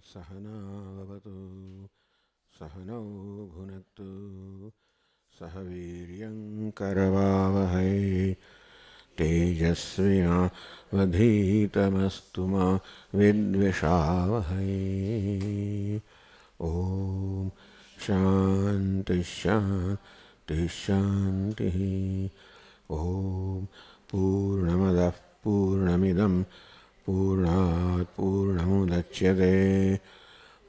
सहनावतु सहनौ भुनक्तु सह वीर्यं करवावहै तेजस्विनावधीतमस्तु मा विद्विषावहै। ॐ शान्ति शान्ति शान्तिः। ॐ पूर्णमदः पूर्णमिदं पूर्णात् पूर्णमुदच्यते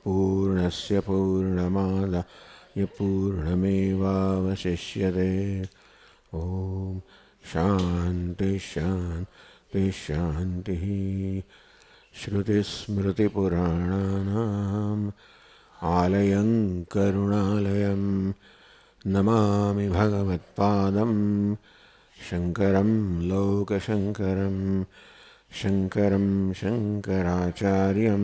पूर्णस्य पूर्णमादाय पूर्णमेवावशिष्यते। ॐ शान्ति शान्ति शान्तिः। श्रुतिस्मृतिपुराणानाम् आलयं करुणालयं नमामि भगवत्पादं शङ्करं लोकशङ्करं शङ्करं शङ्कराचार्यं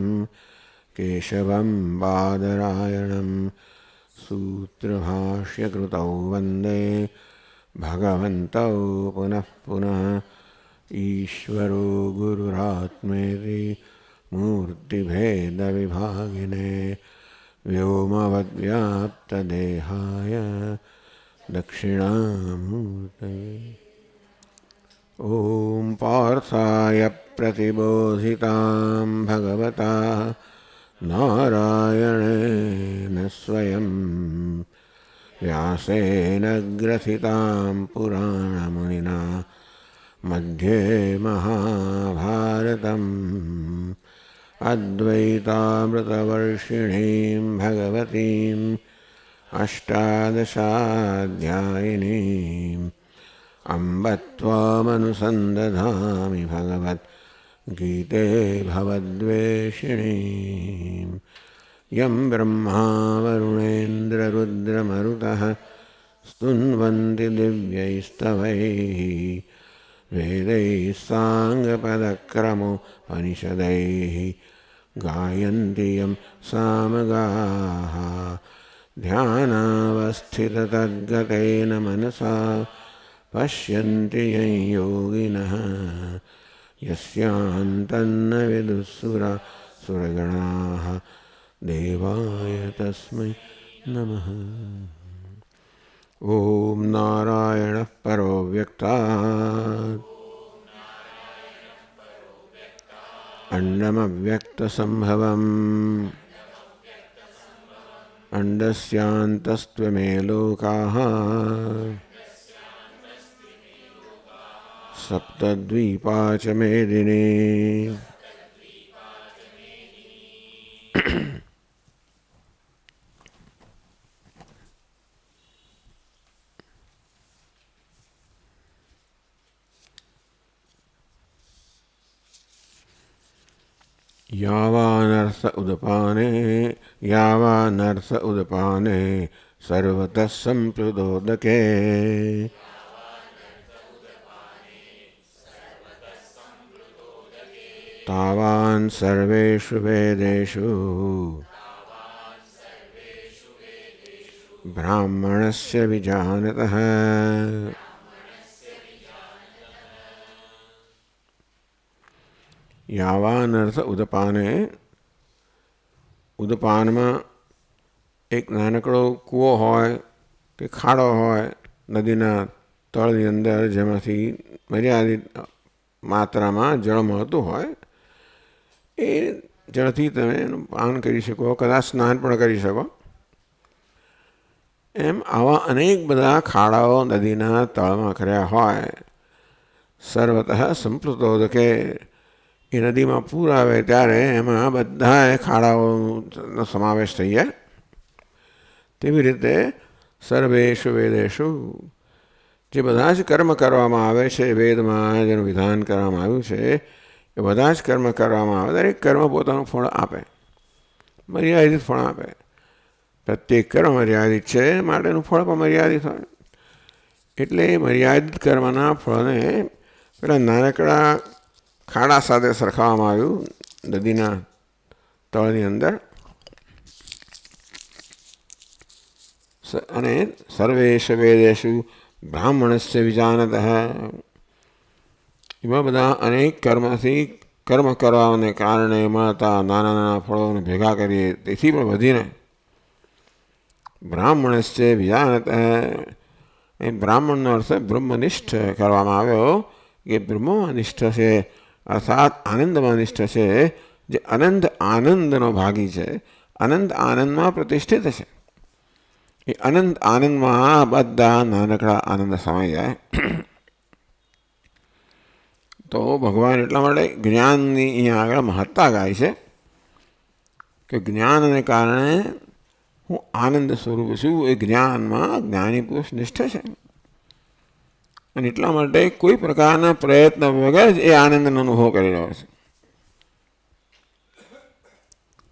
केशवं बादरायणं सूत्रभाष्यकृतौ वन्दे भगवन्तौ पुनः पुनः। ईश्वरो गुरुरात्मेति मूर्तिभेदविभागिने व्योमवद्व्याप्तदेहाय दक्षिणामूर्तये। ॐ पार्थाय प्रतिबोधितां भगवता नारायणेन स्वयं व्यासेन ग्रथितां पुराणमुनिना मध्ये महाभारतम् अद्वैतामृतवर्षिणीं भगवतीम् अष्टादशाध्यायिनीम् अम्ब त्वामनुसन्दधामि भगवद्गीते भवद्वेषिणीम्। यं ब्रह्मा वरुणेन्द्ररुद्रमरुतः स्तुन्वन्ति दिव्यैस्तवैः वेदैः साङ्गपदक्रमोपनिषदैः गायन्ति यं सामगाः। ध्यानावस्थिततद्गतेन मनसा पश्यन्ति यं योगिनः यस्यान्तन्न विदुःसुरगणाः देवाय तस्मै नमः। ॐ नारायणः परो व्यक्तात् अण्डमव्यक्तसम्भवम् अण्डस्यान्तस्त्वमे लोकाः सप्तद्वीपा च मेदिनी। यावानर्थ उदपाने सर्वतः सम्प्लुतोदके तावान् सर्वेषु वेदेषु ब्राह्मणस्य विजानतः। यावानर्थ उदपाने ઉદપાનમાં એક નાનકડો કૂવો હોય કે ખાડો હોય નદીના તળની અંદર જેમાંથી મર્યાદિત માત્રામાં જળ મળતું હોય એ જળથી તમે એનું પાન કરી શકો, કદાચ સ્નાન પણ કરી શકો. એમ આવા અનેક બધા ખાડાઓ નદીના તળમાં કર્યા હોય. સર્વતઃ સંપ્લુતોદકે એ નદીમાં પૂર આવે ત્યારે એમાં બધા ખાડાઓનો સમાવેશ થઈ જાય. તેવી રીતે સર્વેષુ વેદેષુ જે બધા જ કર્મ કરવામાં આવે છે, વેદમાં જેનું વિધાન કરવામાં આવ્યું છે એ બધા જ કર્મ કરવામાં આવે. દરેક કર્મ પોતાનું ફળ આપે, મર્યાદિત ફળ આપે. પ્રત્યેક કર્મ મર્યાદિત છે માટેનું ફળ પણ મર્યાદિત હોય. એટલે મર્યાદિત કર્મના ફળને પેલા નાનકડા ખાડા સાથે સરખાવવામાં આવ્યું નદીના તળની અંદર. અને સર્વેશ વેદેશુ બ્રાહ્મણસ્ય વિજાનતઃ એવા બધા અનેક કર્મથી કર્મ કરવાને કારણે મળતા નાના નાના ફળોને ભેગા કરીએ તેથી પણ વધીને બ્રાહ્મણસ્ય વિજાનત, એ બ્રાહ્મણનો અર્થ બ્રહ્મનિષ્ઠ કરવામાં આવ્યો કે બ્રહ્મનિષ્ઠ છે અર્થાત આનંદમાં નિષ્ઠ છે, જે અનંત આનંદનો ભાગી છે, અનંત આનંદમાં પ્રતિષ્ઠિત છે. એ અનંત આનંદમાં બધા નાનકડા આનંદ સમાઈ જાય. તો ભગવાન એટલા માટે જ્ઞાનની અહીંયા આગળ મહત્તા ગાય છે કે જ્ઞાનને કારણે હું આનંદ સ્વરૂપ છું. એ જ્ઞાનમાં જ્ઞાની પુરુષ નિષ્ઠ છે અને એટલા માટે કોઈ પ્રકારના પ્રયત્ન વગર જ એ આનંદનો અનુભવ કરી રહ્યો છે.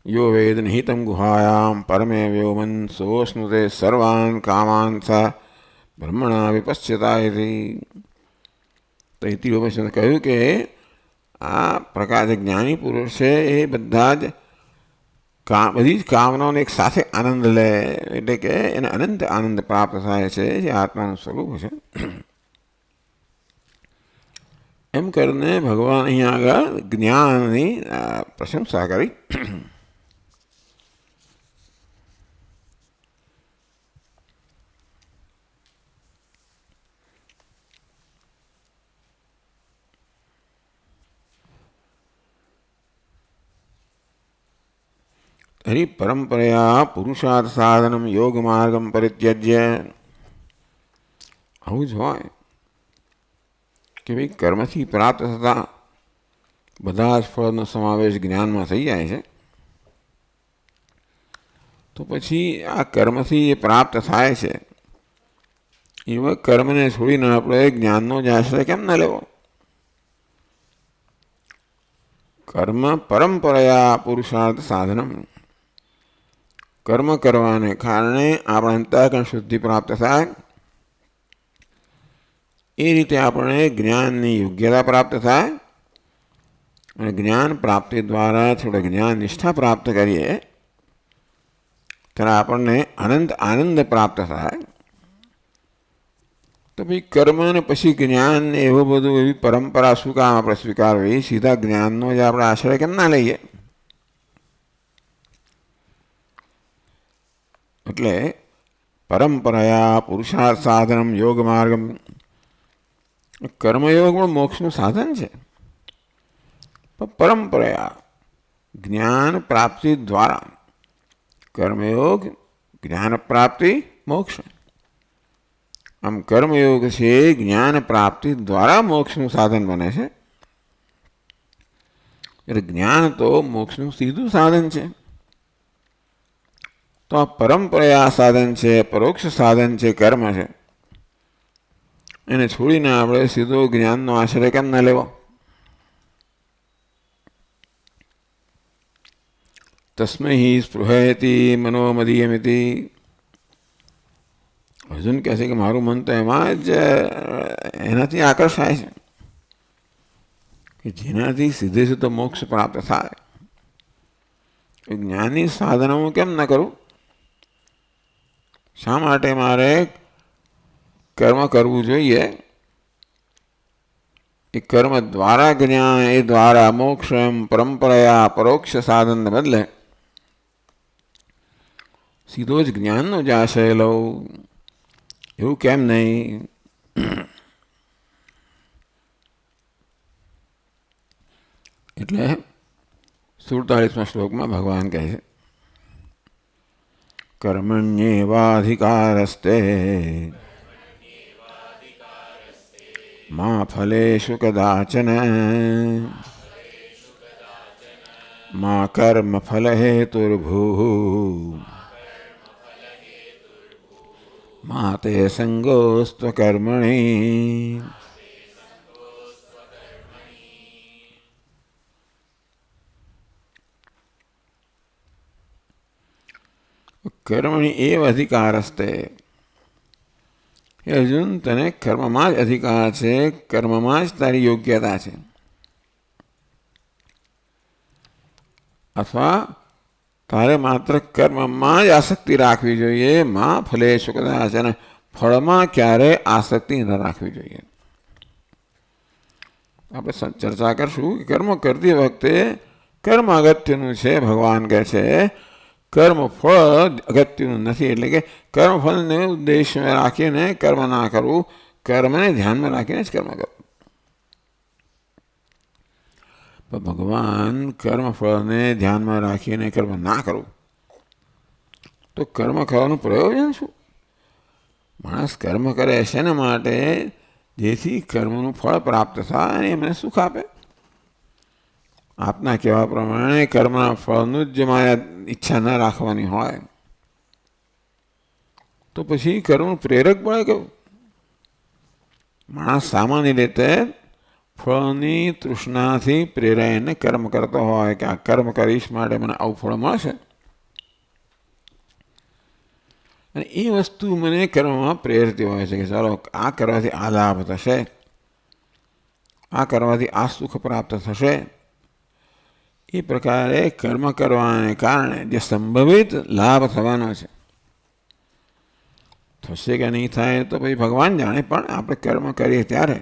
યો વેદ નિહિતમ ગુહાયામ પરમે વ્યોમન સોસ્નુતે સર્વાન કામાન સા બ્રહ્મણા વિપશ્યતાયથી. તો ઇતિઓપનિષદ કહ્યું કે આ પ્રકાર જે જ્ઞાની પુરુષ છે એ બધા જ બધી જ કામનાઓને એક સાથે આનંદ લે, એટલે કે એને અનંત આનંદ પ્રાપ્ત થાય છે, જે આત્માનું સ્વરૂપ છે. એમ કરીને ભગવાન અહીંયા આગળ જ્ઞાનની પ્રશંસા કરી. હરિ પરંપરયા પુરુષાર્થ સાધનમ યોગ માર્ગમ પરિત્યજ્ય. આવું જ હોય કે ભાઈ કર્મથી પ્રાપ્ત થતા બધા જ ફળનો સમાવેશ જ્ઞાનમાં થઈ જાય છે. તો પછી આ કર્મથી એ પ્રાપ્ત થાય છે એવા કર્મને છોડીને આપણે જ્ઞાનનો જ આશ્રય કેમ ન લેવો? કર્મ પરંપરયા પુરુષાર્થ સાધનમ. કર્મ કરવાને કારણે આપણા અંતઃકરણ શુદ્ધિ પ્રાપ્ત થાય, એ રીતે આપણે જ્ઞાનની યોગ્યતા પ્રાપ્ત થાય અને જ્ઞાન પ્રાપ્તિ દ્વારા થોડે જ્ઞાન નિષ્ઠા પ્રાપ્ત કરીએ ત્યારે આપણને અનંત આનંદ પ્રાપ્ત થાય. તો ભાઈ કર્મ ને પછી જ્ઞાન ને એવું બધું એવી પરંપરા શું કામ આપણે સ્વીકારવી? સીધા જ્ઞાનનો જ આપણે આશ્રય કેમ ના લઈએ? એટલે પરંપરાયા પુરુષાર્થ સાધનમ યોગ માર્ગમ. કર્મયોગ પણ મોક્ષનું સાધન છે, પણ પરંપરાયા જ્ઞાન પ્રાપ્તિ દ્વારા. કર્મયોગ જ્ઞાન પ્રાપ્તિ મોક્ષ. આમ કર્મયોગ છે જ્ઞાન પ્રાપ્તિ દ્વારા મોક્ષનું સાધન બને છે. એટલે જ્ઞાન તો મોક્ષનું સીધું સાધન છે. તો આ પરંપરા સાધન છે, પરોક્ષ સાધન છે, કર્મ છે, એને છોડીને આપણે સીધો જ્ઞાનનો આશ્રય કેમ ન લેવો? તસ્મૈ હિ સ્પૃહયતિ મનોમદીયમિતિ. અર્જુન કહે છે કે મારું મન તો એમાં જ એનાથી આકર્ષાય છે કે જેનાથી સીધે સીધો મોક્ષ પ્રાપ્ત થાય. જ્ઞાનની સાધનો હું કેમ ન કરું? શા માટે મારે કર્મ કરવું જોઈએ? એ કર્મ દ્વારા જ્ઞાન, એ દ્વારા મોક્ષ, એમ પરંપરાયા પરોક્ષ સાધનને બદલે સીધો જ જ્ઞાનનો જ આશય લઉં, એવું કેમ નહીં? એટલે 47મા શ્લોકમાં ભગવાન કહે છે કર્મણ્યેવાધિકારસ્તે મા ફલેષુ કદાચન મા કર્મ ફલ હેતુર્ભૂ મા તે સંગોસ્ત્વ કર્મણિ. કર્મણી એવ અધિકારસ્તે. અર્જુન, તને કર્મમાં જ અધિકાર છે, કર્મમાં જ તારી યોગ્યતા છે. અથવા તારે માત્ર કર્મમાં જ આસક્તિ રાખવી જોઈએ. માં ફલેષુ કદાચન. ફળમાં ક્યારે આસક્તિ ન રાખવી જોઈએ. આપણે ચર્ચા કરશું કે કર્મ કરતી વખતે કર્મ અગત્યનું છે. ભગવાન કહે છે કર્મ ફળ અગત્યનું નથી. એટલે કે કર્મફળને ઉદ્દેશમાં રાખીને કર્મ ના કરવું, કર્મને ધ્યાનમાં રાખીને જ કર્મ કરવું. પણ ભગવાન કર્મફળને ધ્યાનમાં રાખીને કર્મ ના કરવું તો કર્મ કરવાનું પ્રયોજન શું? માણસ કર્મ કરે શેના માટે? જેથી કર્મનું ફળ પ્રાપ્ત થાય અને એમને સુખ આપે. આપના કહેવા પ્રમાણે કર્મના ફળનું જ મારે ઈચ્છા ન રાખવાની હોય તો પછી કર્મનું પ્રેરક બળ કયું? માણસ સામાન્ય રીતે ફળની તૃષ્ણાથી પ્રેરાઈને કર્મ કરતો હોય કે આ કર્મ કરીશ માટે મને આવું ફળ મળશે, અને એ વસ્તુ મને કર્મમાં પ્રેરતી હોય છે કે ચાલો આ કરવાથી આ લાભ થશે, આ કરવાથી આ સુખ પ્રાપ્ત થશે. એ પ્રકારે કર્મ કરવાને કારણે જે સંભવિત લાભ થવાનો છે, થશે કે નહીં થાય તો પછી ભગવાન જાણે, પણ આપણે કર્મ કરીએ ત્યારે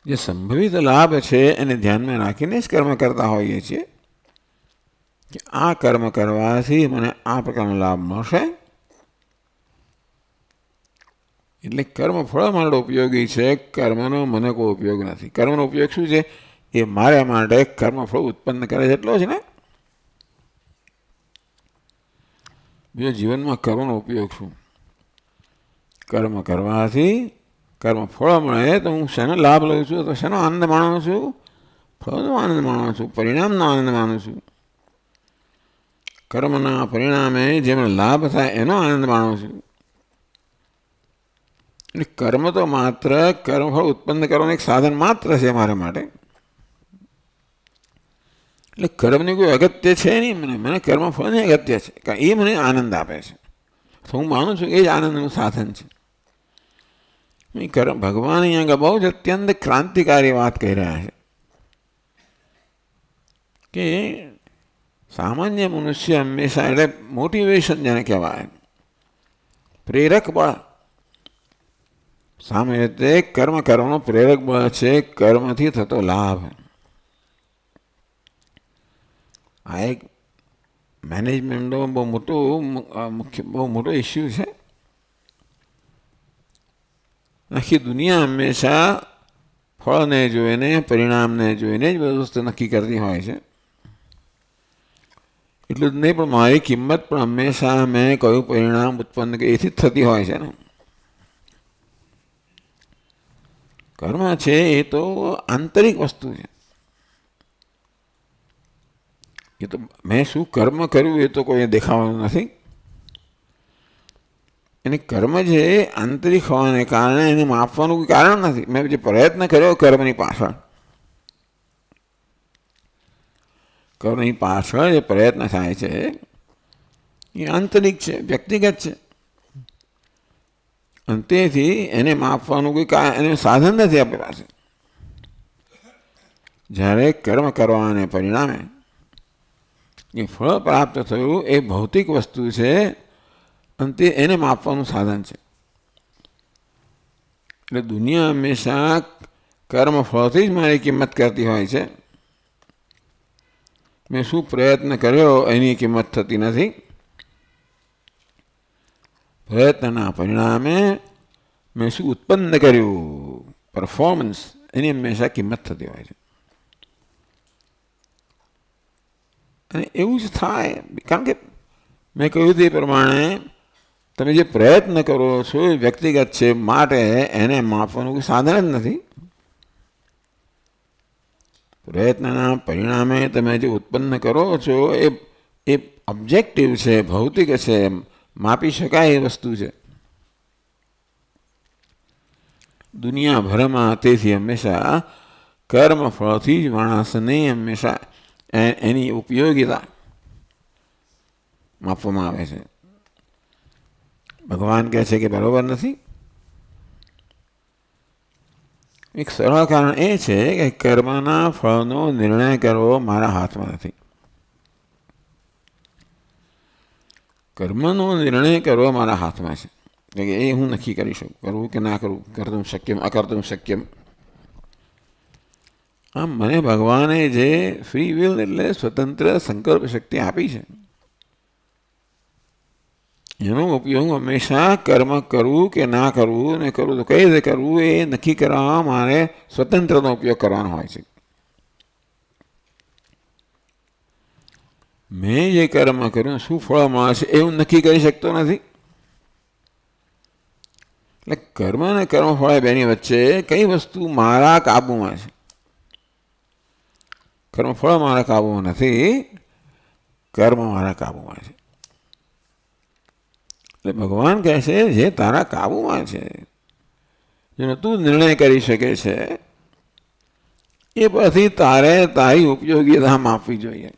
જે સંભવિત લાભ છે એને ધ્યાનમાં રાખીને જ કર્મ કરતા હોઈએ છીએ કે આ કર્મ કરવાથી મને આ પ્રકારનો લાભ મળશે. એટલે કર્મ ફળ માટે ઉપયોગી છે, કર્મનો મને કોઈ ઉપયોગ નથી. કર્મનો ઉપયોગ શું છે? એ મારા માટે કર્મફળ ઉત્પન્ન કરે છે એટલો જ ને. બીજો જીવનમાં કર્મનો ઉપયોગ શું? કર્મ કરવાથી કર્મ ફળ મળે તો હું શેનો લાભ લઉં છું? તો શેનો આનંદ માણું છું? ફળનો આનંદ માણું છું, પરિણામનો આનંદ માણું છું. કર્મના પરિણામે જેમને લાભ થાય એનો આનંદ માણું છું. એટલે કર્મ તો માત્ર કર્મફળ ઉત્પન્ન કરવાનું એક સાધન માત્ર છે મારા માટે. એટલે કર્મની કોઈ અગત્ય છે નહીં. મને કર્મફળની અગત્ય છે, કારણ એ મને આનંદ આપે છે. તો હું માનું છું એ જ આનંદનું સાધન છે. ભગવાન અહીંયા બહુ જ અત્યંત ક્રાંતિકારી વાત કહી રહ્યા છે કે સામાન્ય મનુષ્ય હંમેશા, એટલે મોટિવેશન જેને કહેવાય, પ્રેરક બળ, સામાન્ય રીતે કર્મ કરવાનો પ્રેરક બળ છે કર્મથી થતો લાભ. આ એક મેનેજમેન્ટનો બહુ મોટો ઇસ્યુ છે. આખી દુનિયા હંમેશા ફળને જોઈને, પરિણામને જોઈને જ બધું વસ્તુ નક્કી કરતી હોય છે. એટલું જ નહીં, પણ મારી કિંમત પણ હંમેશા મેં કયું પરિણામ ઉત્પન્ન કર્યું એથી જ થતી હોય છે ને. કર્મ છે એ તો આંતરિક વસ્તુ છે. એ તો મેં શું કર્મ કર્યું એ તો કોઈ દેખાવાનું નથી. એને કર્મ જે આંતરિક હોવાને કારણે એને માપવાનું કોઈ કારણ નથી. મેં જે પ્રયત્ન કર્યો કર્મની પાછળ જે પ્રયત્ન થાય છે એ આંતરિક છે, વ્યક્તિગત છે, અને તેથી એને માપવાનું કોઈ એને સાધન નથી આપણી પાસે. જ્યારે કર્મ કરવાને પરિણામે એ ફળ પ્રાપ્ત થયું એ ભૌતિક વસ્તુ છે, અને તે એને માપવાનું સાધન છે. એટલે દુનિયા હંમેશા કર્મ ફળથી જ મારી કિંમત કરતી હોય છે. મેં શું પ્રયત્ન કર્યો એની કિંમત થતી નથી. પ્રયત્નના પરિણામે મેં શું ઉત્પન્ન કર્યું, પરફોર્મન્સ, એની હંમેશા કિંમત થતી હોય છે. અને એવું જ થાય, કારણ કે મેં કહ્યું તે પ્રમાણે તમે જે પ્રયત્ન કરો છો એ વ્યક્તિગત છે, માટે એને માપવાનું કોઈ સાધન જ નથી. પ્રયત્નના પરિણામે તમે જે ઉત્પન્ન કરો છો એ ઓબ્જેક્ટિવ છે, ભૌતિક છે, માપી શકાય એ વસ્તુ છે. દુનિયાભરમાં તેથી હંમેશા કર્મફળથી જ માણસને હંમેશા એની ઉપયોગિતા માપવામાં આવે છે. ભગવાન કહે છે કે બરોબર નથી. એક સરળ કારણ એ છે કે કર્મના ફળનો નિર્ણય કરવો મારા હાથમાં નથી. કર્મનો નિર્ણય કરવો મારા હાથમાં છે. કે એ હું નક્કી કરી શકું, કરવું કે ના કરવું, કરતું શક્યમ અકર્તું શક્યમ. આમ મને ભગવાને જે ફ્રી વિલ એટલે સ્વતંત્ર સંકલ્પ શક્તિ આપી છે, એનો ઉપયોગ હંમેશા કર્મ કરવું કે ના કરવું, ને કરવું તો કઈ રીતે કરવું એ નક્કી કરવામાં મારે સ્વતંત્રનો ઉપયોગ કરવાનો હોય છે. મેં જે કર્મ કર્યું શું ફળ મળશે એવું નક્કી કરી શકતો નથી. એટલે કર્મ અને કર્મફળ બેની વચ્ચે કઈ વસ્તુ મારા કાબુમાં છે? કર્મફળ મારા કાબુમાં નથી, કર્મ મારા કાબુમાં છે. એટલે ભગવાન કહે છે જે તારા કાબુમાં છે, જેનો તું નિર્ણય કરી શકે છે, એ પછી તારે તારી ઉપયોગિતા માપવી જોઈએ.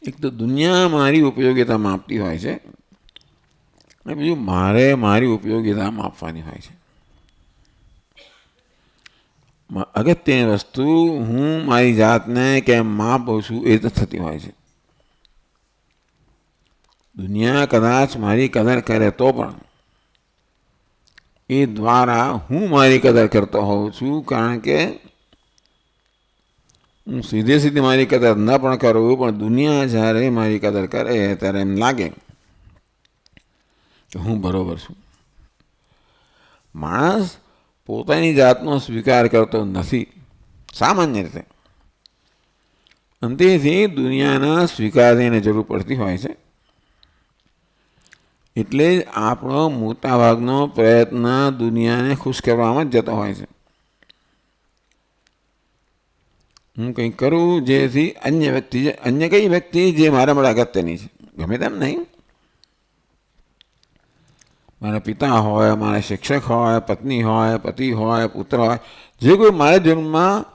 એક તો દુનિયા મારી ઉપયોગિતા માપતી હોય છે, અને બીજું મારે મારી ઉપયોગિતા માપવાની હોય છે. અગત્યની વસ્તુ હું મારી જાતને કેમ માપું છું એ તો થતી હોય છે. દુનિયા કદાચ મારી કદર કરે તો પણ એ દ્વારા હું મારી કદર કરતો હોઉં છું, કારણ કે હું સીધી મારી કદર ન પણ કરું, પણ દુનિયા જ્યારે મારી કદર કરે ત્યારે એમ લાગે કે હું બરોબર છું. માણસ પોતાની જાતનો સ્વીકાર કરતો નથી સામાન્ય રીતે, અને તેથી દુનિયાના સ્વીકારની જરૂર પડતી હોય છે. એટલે જ આપણો મોટાભાગનો પ્રયત્ન દુનિયાને ખુશ કરવામાં જ જતો હોય છે. હું કંઈક કરું જેથી અન્ય વ્યક્તિ, અન્ય કઈ વ્યક્તિ જે મારા માટે અગત્યની છે, ગમે તેમ નહીં, મારા પિતા હોય, મારા શિક્ષક હોય, પત્ની હોય, પતિ હોય, પુત્ર હોય, જે કોઈ મારા જીવનમાં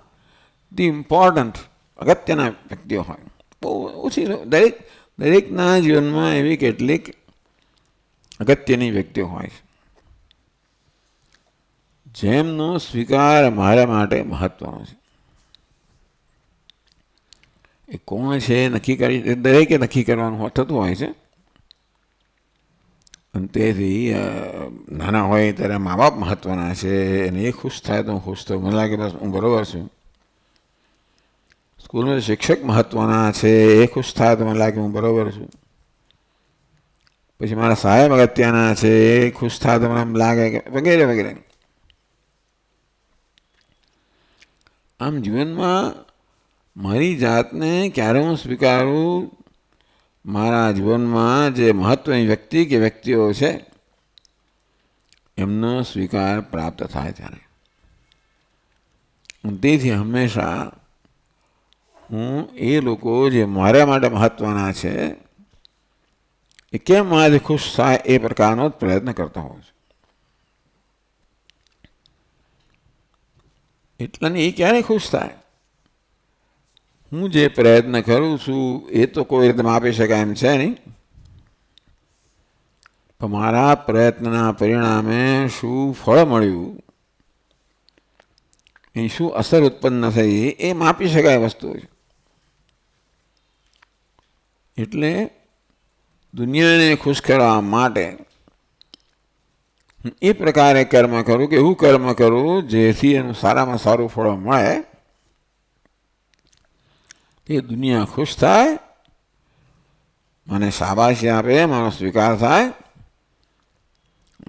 ધી ઇમ્પોર્ટન્ટ અગત્યના વ્યક્તિઓ હોય, બહુ ઓછી, દરેકના જીવનમાં એવી કેટલીક અગત્યની વ્યક્તિઓ હોય છે જેમનો સ્વીકાર મારા માટે મહત્વનો છે. એ કોણ છે નક્કી કરી દરેકે નક્કી કરવાનું થતું હોય છે. અને તેથી નાના હોય ત્યારે મા બાપ મહત્વના છે, અને એ ખુશ થાય તો હું ખુશ થયું, મને લાગે બસ હું બરાબર છું. સ્કૂલમાં શિક્ષક મહત્વના છે, એ ખુશ થાય તો મને લાગે હું બરાબર છું. પછી મારા સાહેબ અગત્યના છે, એ ખુશ થાય તો મને એમ લાગે કે વગેરે વગેરે. આમ જીવનમાં મારી જાતને ક્યારે હું સ્વીકારું, મારા જીવનમાં જે મહત્વની વ્યક્તિ કે વ્યક્તિઓ છે એમનો સ્વીકાર પ્રાપ્ત થાય ત્યારે. તેથી હંમેશા હું એ લોકો જે મારા માટે મહત્વના છે એ કેમ મારાથી ખુશ થાય એ પ્રકારનો જ પ્રયત્ન કરતો હોઉં છું. એટલે એ ક્યારે ખુશ થાય? હું જે પ્રયત્ન કરું છું એ તો કોઈ રીતે માપી શકાય એમ છે નહીં, પણ મારા પ્રયત્નના પરિણામે શું ફળ મળ્યું, એ શું અસર ઉત્પન્ન થઈ, એ માપી શકાય વસ્તુ છે. એટલે દુનિયાને ખુશ કરવા માટે હું એ પ્રકારે કર્મ કરું કે એવું કર્મ કરું જેથી એનું સારામાં સારું ફળ મળે, તે દુનિયા ખુશ થાય, મને શાબાશી આપે, મારો સ્વીકાર થાય,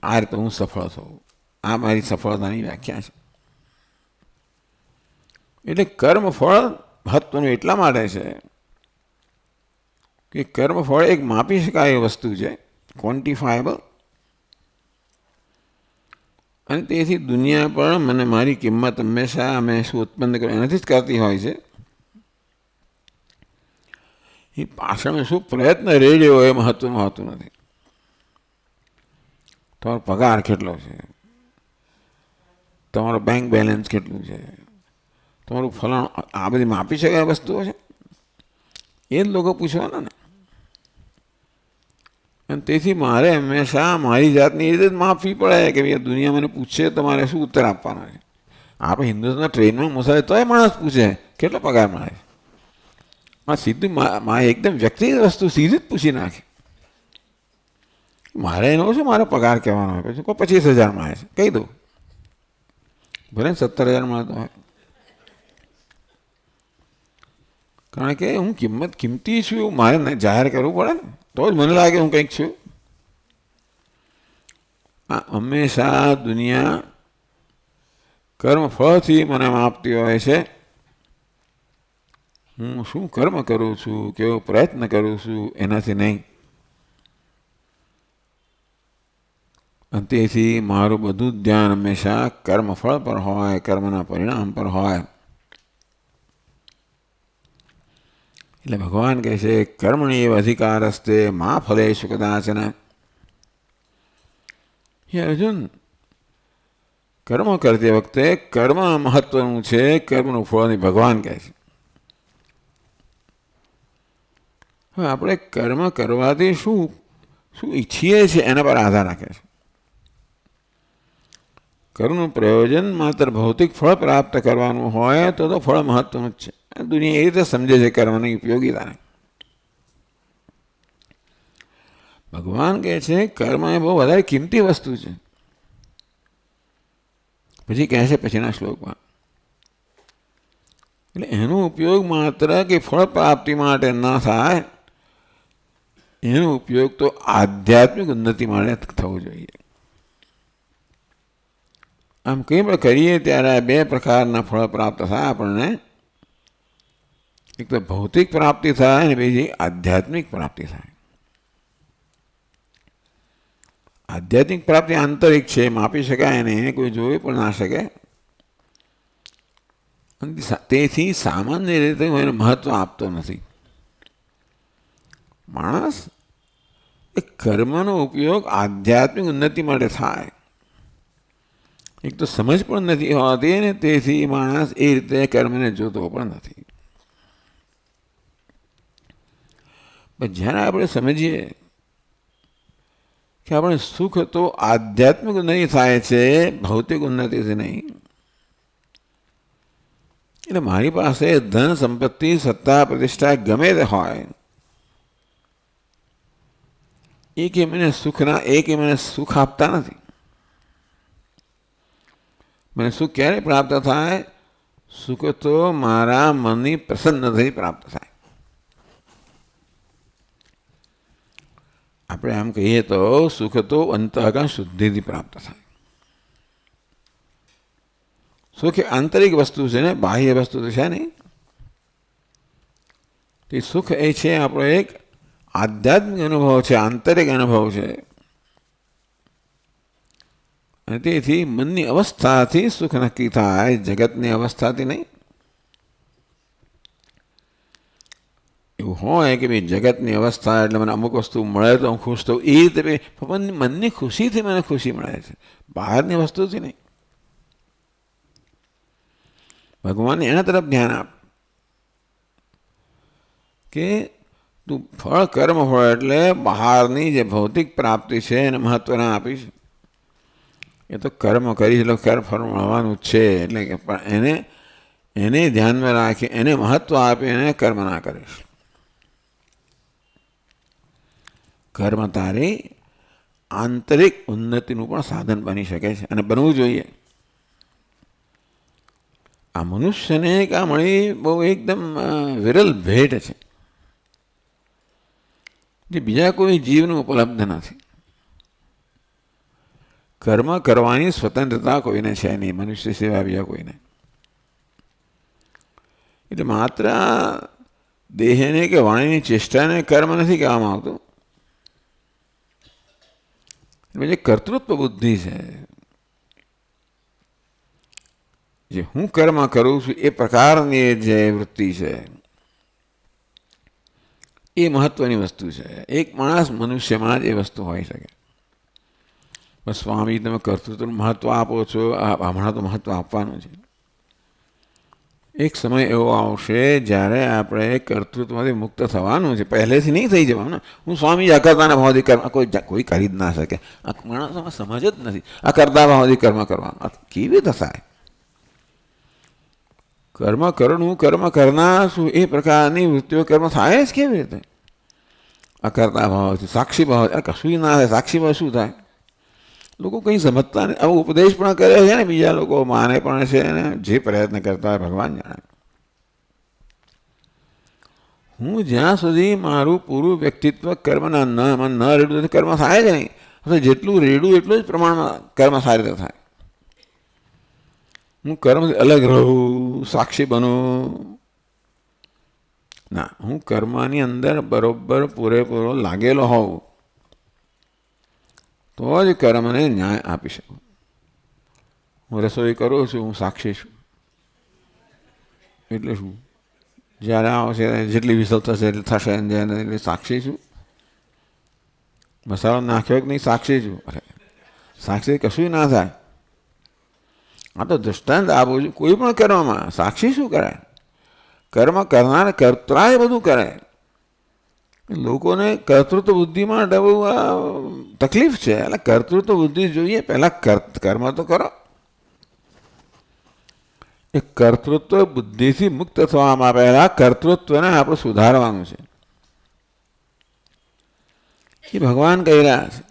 આ રીતે હું સફળ થઉં. આ મારી સફળતાની વ્યાખ્યા છે. એટલે કર્મફળ મહત્વનું એટલા માટે છે કે કર્મફળ એક માપી શકાય એ વસ્તુ છે, ક્વોન્ટિફાયેબલ, અને તેથી દુનિયા પણ મને મારી કિંમત હંમેશા અમે શું ઉત્પન્ન કર્યું એનાથી જ કરતી હોય છે. એ પાછળ શું પ્રયત્ન રેડ્યો એ મહત્વનું હોતું નથી. તમારો પગાર કેટલો છે, તમારો બેંક બેલેન્સ કેટલું છે, તમારું ફલણ, આ બધી માપી શકાય વસ્તુઓ છે, એ જ લોકો પૂછવાના ને. અને તેથી મારે હંમેશા મારી જાતની એ રીતે જ માપવી પડે કે ભાઈ દુનિયા મને પૂછે તો મારે શું ઉત્તર આપવાનો છે. આપણે હિન્દુસ્તાનના ટ્રેનમાં મુસાફરી તોય માણસ પૂછે કેટલો પગાર મળે છે. સીધું એકદમ વ્યક્તિગત વસ્તુ સીધી જ પૂછી નાખે. મારે એનો શું મારો પગાર કહેવાનો હોય, પછી કોઈ 25,000 મળે છે કહી દઉં, ભલે 17,000 મળતો હોય, કારણ કે હું કિંમતી છું એવું મારે જાહેર કરવું પડે ને, તો જ મને લાગે હું કંઈક છું. આ હંમેશા દુનિયા કર્મ ફળથી મને માપતી હોય છે. હું શું કર્મ કરું છું, કેવો પ્રયત્ન કરું છું, એનાથી નહીં. અને તેથી મારું બધું જ ધ્યાન હંમેશા કર્મફળ પર હોય, કર્મના પરિણામ પર હોય. એટલે ભગવાન કહે છે કર્મણી એવ અધિકારસ્તે મા ફલેષુ કદાચન. હે અર્જુન, કર્મ કરતી વખતે કર્મ મહત્વનું છે, કર્મનું ફળ નહીં, ભગવાન કહે છે. હવે આપણે કર્મ કરવાથી શું શું ઈચ્છીએ છીએ એના પર આધાર રાખે છે. કર્મનું પ્રયોજન માત્ર ભૌતિક ફળ પ્રાપ્ત કરવાનું હોય તો ફળ મહત્વનું જ છે. દુનિયા એ રીતે સમજે છે કર્મની ઉપયોગીતાને. ભગવાન કહે છે કર્મ એ બહુ વધારે કિંમતી વસ્તુ છે. પછી કહે છે પછીના શ્લોકમાં, એટલે એનો ઉપયોગ માત્ર કે ફળ પ્રાપ્તિ માટે ન થાય, એનો ઉપયોગ તો આધ્યાત્મિક ઉન્નતિ માટે થવો જોઈએ. આમ કંઈ પણ કરીએ ત્યારે 2 પ્રકારના ફળ પ્રાપ્ત થાય આપણને. એક તો ભૌતિક પ્રાપ્તિ થાય અને બીજી આધ્યાત્મિક પ્રાપ્તિ થાય. આધ્યાત્મિક પ્રાપ્તિ આંતરિક છે, માપી શકાય નહીં, કોઈ જોઈ પણ ના શકે. તેથી સામાન્ય રીતે હું એને મહત્વ આપતો નથી. માણસ એ કર્મનો ઉપયોગ આધ્યાત્મિક ઉન્નતિ માટે થાય, એક તો સમજ પણ નથી હોતી ને, તેથી માણસ એ રીતે કર્મને જોતો પણ નથી. પણ જ્યારે આપણે સમજીએ કે આપણે સુખ તો આધ્યાત્મિક ઉન્નતિ થાય છે, ભૌતિક ઉન્નતિથી નહીં. એટલે મારી પાસે ધન સંપત્તિ સત્તા પ્રતિષ્ઠા ગમે તે હોય, એક મને સુખ આપતા નથી. મને સુખ ક્યારે પ્રાપ્ત થાય? સુખ તો મારા મનની પ્રસન્નતાથી પ્રાપ્ત થાય. આપણે આમ કહીએ તો સુખ તો અંતઃકરણ શુદ્ધિથી પ્રાપ્ત થાય. સુખ એ આંતરિક વસ્તુ છે ને, બાહ્ય વસ્તુ તો છે નહીં. તે સુખ એ છે આપણો એક આધ્યાત્મિક અનુભવ છે, આંતરિક અનુભવ છે. અને તેથી મનની અવસ્થાથી સુખ નક્કી થાય, જગતની અવસ્થાથી નહીં. એવું હોય કે ભાઈ જગતની અવસ્થા એટલે મને અમુક વસ્તુ મળે તો હું ખુશ થઉં, એ રીતે મનની ખુશીથી મને ખુશી મળે છે, બહારની વસ્તુથી નહીં. ભગવાનને એના તરફ ધ્યાન આપ કે તું ફળ કર્મ ફળ એટલે બહારની જે ભૌતિક પ્રાપ્તિ છે એને મહત્વ ના આપીશ. એ તો કર્મ કરીશ એટલે ફળ મળવાનું જ છે, એટલે કે પણ એને ધ્યાનમાં રાખી, એને મહત્વ આપી એને કર્મ ના કરીશ. કર્મ તારી આંતરિક ઉન્નતિનું પણ સાધન બની શકે છે અને બનવું જોઈએ. આ મનુષ્યને આ મળી બહુ એકદમ વિરલ ભેટ છે, જે બીજા કોઈ જીવનું ઉપલબ્ધ નથી. કર્મ કરવાની સ્વતંત્રતા કોઈને છે નહીં, મનુષ્ય સિવાય બીજા કોઈને. એટલે માત્ર દેહને કે વાણીની ચેષ્ટાને કર્મ નથી કહેવામાં આવતું. જે કર્તૃત્વ બુદ્ધિ છે, જે હું કર્મ કરું છું એ પ્રકારની જે વૃત્તિ છે, એ મહત્વની વસ્તુ છે. એક માણસ મનુષ્યમાં જ એ વસ્તુ હોઈ શકે. બસ સ્વામી તમે કર્તૃત્વનું મહત્વ આપો છો, હમણાં તો મહત્વ આપવાનું છે. એક સમય એવો આવશે જ્યારે આપણે કર્તૃત્વમાંથી મુક્ત થવાનું છે, પહેલેથી નહીં થઈ જવાનું. હું સ્વામી અકર્તાના ભાવથી કર્મ કોઈ કરી જ ના શકે. આ માણસોમાં સમજ જ નથી. આ કરતા ભાવથી કર્મ કરવાનું કેવી રીતે થાય? કર્મ કરવું, કર્મ કરનાર શું, એ પ્રકારની વૃત્તિઓ કર્મ થાય જ કેવી રીતે? અકર્તા ભાવથી સાક્ષી ભાવ, કશું ના થાય. સાક્ષી ભાવ શું થાય? લોકો કંઈ સમજતા નહીં. આવો ઉપદેશ પણ કરે છે ને, બીજા લોકો માને પણ છે ને, જે પ્રયત્ન કરતા હોય ભગવાન જાણે. હું જ્યાં સુધી મારું પૂરું વ્યક્તિત્વ કર્મના ન રેડું કર્મ થાય જ નહીં. જેટલું રેડું એટલું જ પ્રમાણમાં કર્મ સારી રીતે થાય. હું કર્મથી અલગ રહું, સાક્ષી બનું ના. હું કર્મની અંદર બરોબર પૂરેપૂરો લાગેલો હોઉં તો જ કર્મને ન્યાય આપી શકું. હું રસોઈ કરું છું, હું સાક્ષી છું. એટલે શું? જ્યારે આવશે જેટલી વિસલ થશે એટલે થશે, એટલે સાક્ષી છું. મસાલો નાખ્યો કે નહીં, સાક્ષી છું. અરે સાક્ષી કશું ના થાય. આ તો દૃષ્ટાંત આપું છું. કોઈ પણ કર્મમાં સાક્ષી શું કરે? કર્મ કરનાર કર્તાએ બધું કરે. લોકોને કર્તૃત્વ બુદ્ધિ માટે બહુ તકલીફ છે. એટલે કર્તૃત્વ બુદ્ધિ જોઈએ, પહેલાં કર્મ તો કરો. એ કર્તૃત્વ બુદ્ધિથી મુક્ત થવામાં પહેલાં કર્તૃત્વને આપણે સુધારવાનું છે. એ ભગવાન કહી રહ્યા છે.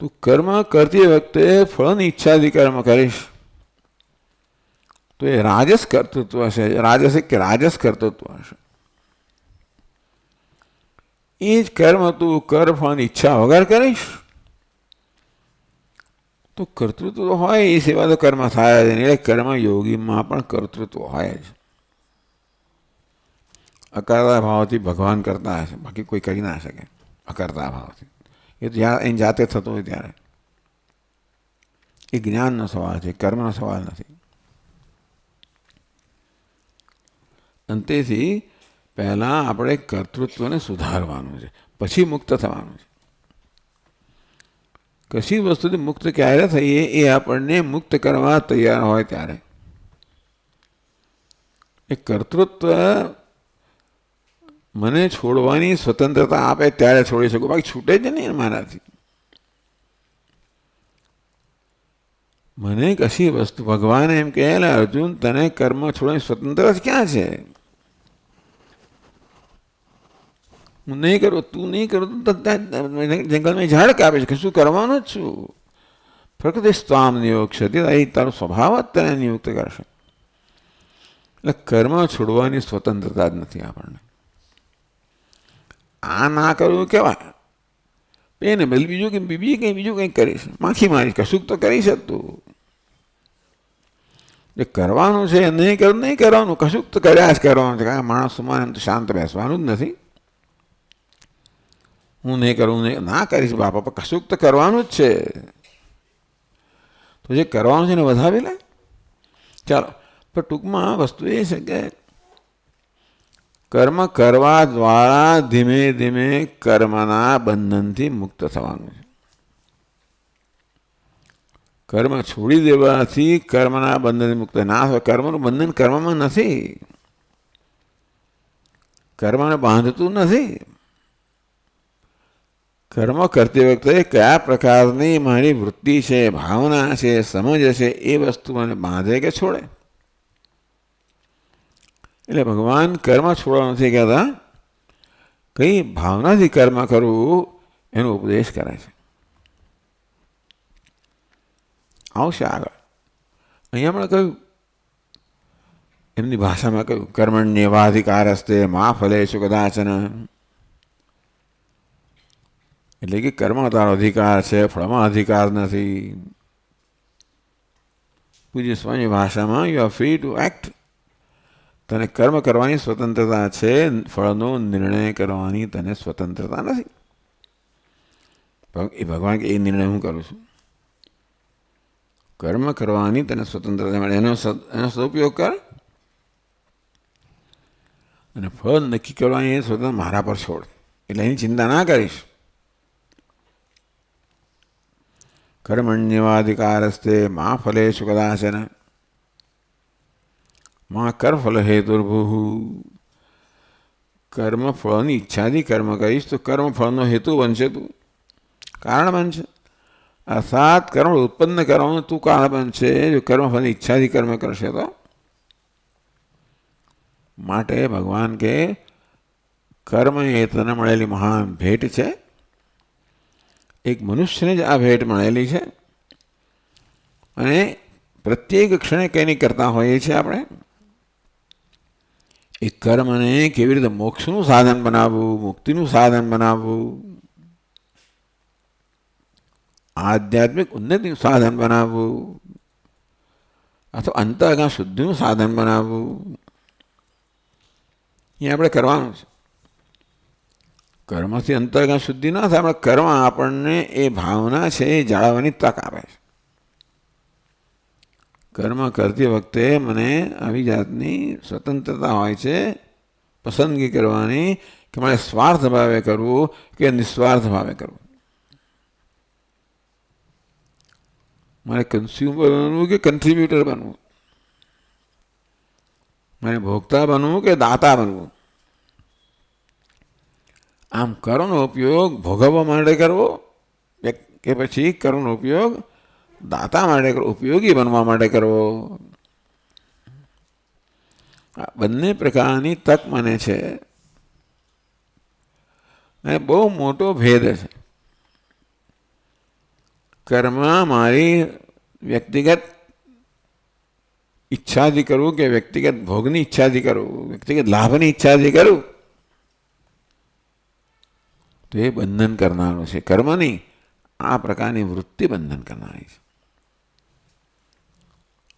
તું કર્મ કરતી વખતે ફળની ઈચ્છાથી કર્મ કરીશ તો એ રાજસ કર્તૃત્વ હશે. રાજસ કર્તૃત્વ હશે. એ જ કર્મ તું કર ફળની ઈચ્છા વગર કરીશ તો કર્તૃત્વ હોય એ સેવા તો કર્મ થાય જ નહીં. એટલે કર્મ યોગીમાં પણ કર્તૃત્વ હોય જ. અકર્તા ભાવથી ભગવાન કરતા હશે, બાકી કોઈ કરી ના શકે. અકર્તા ભાવથી એ તો એની જાતે થતો હોય ત્યારે. એ જ્ઞાનનો સવાલ છે, કર્મનો સવાલ નથી. અંતેથી પહેલાં આપણે કર્તૃત્વને સુધારવાનું છે, પછી મુક્ત થવાનું છે. કશી વસ્તુથી મુક્ત ક્યારે થઈએ એ આપણને મુક્ત કરવા તૈયાર હોય ત્યારે. એ કર્તૃત્વ મને છોડવાની સ્વતંત્રતા આપે ત્યારે છોડી શકું, બાકી છૂટે જ નહીં મારાથી. મને કશી વસ્તુ ભગવાન એમ કહે, અર્જુન તને કર્મ છોડવાની સ્વતંત્રતા ક્યાં છે? હું નહીં કરું, તું નહીં કરું તો જંગલમાં ઝાડ કાપે છે, કશું કરવાનું જ છું. પ્રકૃતિ સ્વામ નિયોગ છે, એ તારો સ્વભાવ જ તને નિયુક્ત કરશે. એટલે કર્મ છોડવાની સ્વતંત્રતા જ નથી આપણને. આ ના કરવું કેવાય એને બીજું કંઈક કરીશ, માખી મારીશ, કશુંક તો કરીશ જ તું. જે કરવાનું છે નહીં કરવાનું, કશુંક તો કર્યા જ કરવાનું છે. કારણ માણસમાં એમ તો શાંત બેસવાનું જ નથી. હું નહીં કરું, ના કરીશ બાપા, પણ કશુંક તો કરવાનું જ છે. તો જે કરવાનું છે એને વધાવી લે. ચાલો, પણ ટૂંકમાં વસ્તુ એ છે કે કર્મ કરવા દ્વારા ધીમે ધીમે કર્મના બંધનથી મુક્ત થવાનું છે. કર્મ છોડી દેવાથી કર્મના બંધનથી મુક્ત ના થાય. કર્મનું બંધન કર્મમાં નથી. કર્મને બાંધતું નથી. કર્મ કરતી વખતે કયા પ્રકારની મારી વૃત્તિ છે, ભાવના છે, સમજ છે, એ વસ્તુ મને બાંધે કે છોડે. એટલે ભગવાન કર્મ છોડવા નથી કહેતા, કઈ ભાવનાથી કર્મ કરવું એનો ઉપદેશ કરે છે. આવશે આગળ. અહીંયા પણ કહ્યું, એમની ભાષામાં કહ્યું, કર્મણ્યેવાધિકારસ્તે મા ફલેષુ કદાચન. એટલે કે કર્મ તારો અધિકાર છે, ફળમાં અધિકાર નથી. પૂજ્ય સ્વામી ભાષામાં you are free two act. તને કર્મ કરવાની સ્વતંત્રતા છે, ફળનો નિર્ણય કરવાની તને સ્વતંત્રતા નથી. એ ભગવાન કે એ નિર્ણય હું કરું છું. કર્મ કરવાની તને સ્વતંત્રતા મળે, એનો સદુપયોગ કર. અને ફળ નક્કી કરવાની એ સ્વતંત્ર મારા પર છોડ. એટલે એની ચિંતા ના કરીશ. કર્મણ્યેવાધિકારસ્તે મા ફલેષુ કદાચન મા કર્મફલ હેતુર્ભુઃ. કર્મફળની ઈચ્છાથી કર્મ કરીશ તો કર્મફળનો હેતુ બનશે, તું કારણ બનશે. અર્થાત કર્મ ઉત્પન્ન કરવાનું તું કારણ બનશે. જો કર્મફળની ઈચ્છાથી કર્મ કરશે તો. માટે ભગવાન કે કર્મ એ તને મળેલી મહાન ભેટ છે. એક મનુષ્યને જ આ ભેટ મળેલી છે અને પ્રત્યેક ક્ષણે કંઈ નહીં કરતા હોઈએ છીએ આપણે. એ કર્મને કેવી રીતે મોક્ષનું સાધન બનાવવું, મુક્તિનું સાધન બનાવવું, આધ્યાત્મિક ઉન્નતિનું સાધન બનાવવું અથવા અંતઃકરણ શુદ્ધિનું સાધન બનાવવું, એ આપણે કરવાનું છે. કર્મથી અંતઃકરણ શુદ્ધિ ના થાય, આપણે કર્મ આપણને એ ભાવના છે એ જાળવવાની તક આપે છે. કર્મ કરતી વખતે મને આવી જાતની સ્વતંત્રતા હોય છે પસંદગી કરવાની કે મારે સ્વાર્થ ભાવે કરવું કે નિસ્વાર્થ ભાવે કરવું, મારે કન્ઝ્યુમર બનવું કે કન્ટ્રીબ્યુટર બનવું, મારે ભોગતા બનવું કે દાતા બનવું. આમ કર્મનો ઉપયોગ ભોગવવા માટે કરવો કે પછી કર્મનો ઉપયોગ દાતા માટે કરવો, ઉપયોગી બનવા માટે કરવો. આ બંને પ્રકારની તક મને છે અને બહુ મોટો ભેદ છે. કર્મ મારી વ્યક્તિગત ઈચ્છાથી કરવું કે વ્યક્તિગત ભોગની ઈચ્છાથી કરવું, વ્યક્તિગત લાભની ઈચ્છાથી કરવું, તો એ બંધન કરનારું છે. કર્મની આ પ્રકારની વૃત્તિ બંધન કરનારી છે.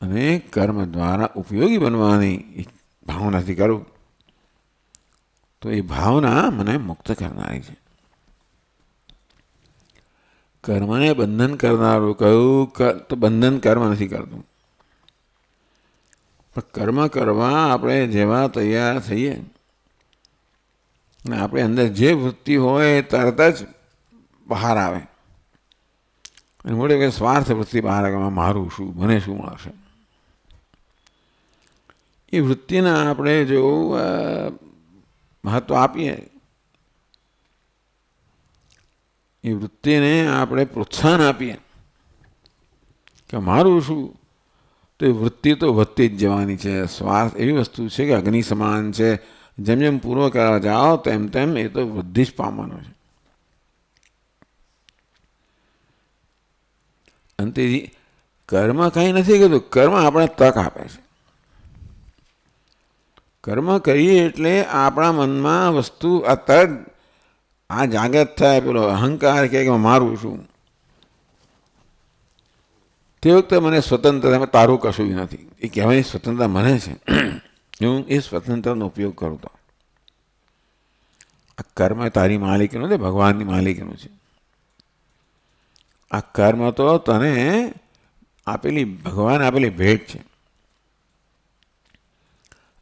અને કર્મ દ્વારા ઉપયોગી બનવાની ભાવનાથી કરું તો એ ભાવના મને મુક્ત કરનારી છે. કર્મને બંધન કરનારું કહ્યું તો બંધન કર્મ નથી કરતું, પણ કર્મ કરવા આપણે જેવા તૈયાર થઈએ અને આપણે અંદર જે વૃત્તિ હોય એ તરત જ બહાર આવે અને મોટે કે સ્વાર્થ વૃત્તિ બહાર આવે, મારું શું, મને શું મળશે. એ વૃત્તિને આપણે જો મહત્વ આપીએ, એ વૃત્તિને આપણે પ્રોત્સાહન આપીએ કે મારું શું, તો એ વૃત્તિ તો વધતી જ જવાની છે. સ્વાર્થ એવી વસ્તુ છે કે અગ્નિ સમાન છે, જેમ જેમ પૂરો કરવા જાઓ તેમ તેમ એ તો વૃદ્ધિ જ પામવાનો છે. અંતે કર્મ કંઈ નથી કીધું, કર્મ આપણે તક આપે છે. કર્મ કરીએ એટલે આપણા મનમાં વસ્તુ આ તરત આ જાગૃત થાય, પેલો અહંકાર કે મારું શું. તે વખતે મને સ્વતંત્રતા, તારું કશું નથી એ કહેવાની સ્વતંત્રતા મને છે. હું એ સ્વતંત્રતાનો ઉપયોગ કરું તો આ કર્મ તારી માલિકીનું નથી, ભગવાનની માલિકીનું છે. આ કર્મ તો તને આપેલી ભગવાન આપેલી ભેટ છે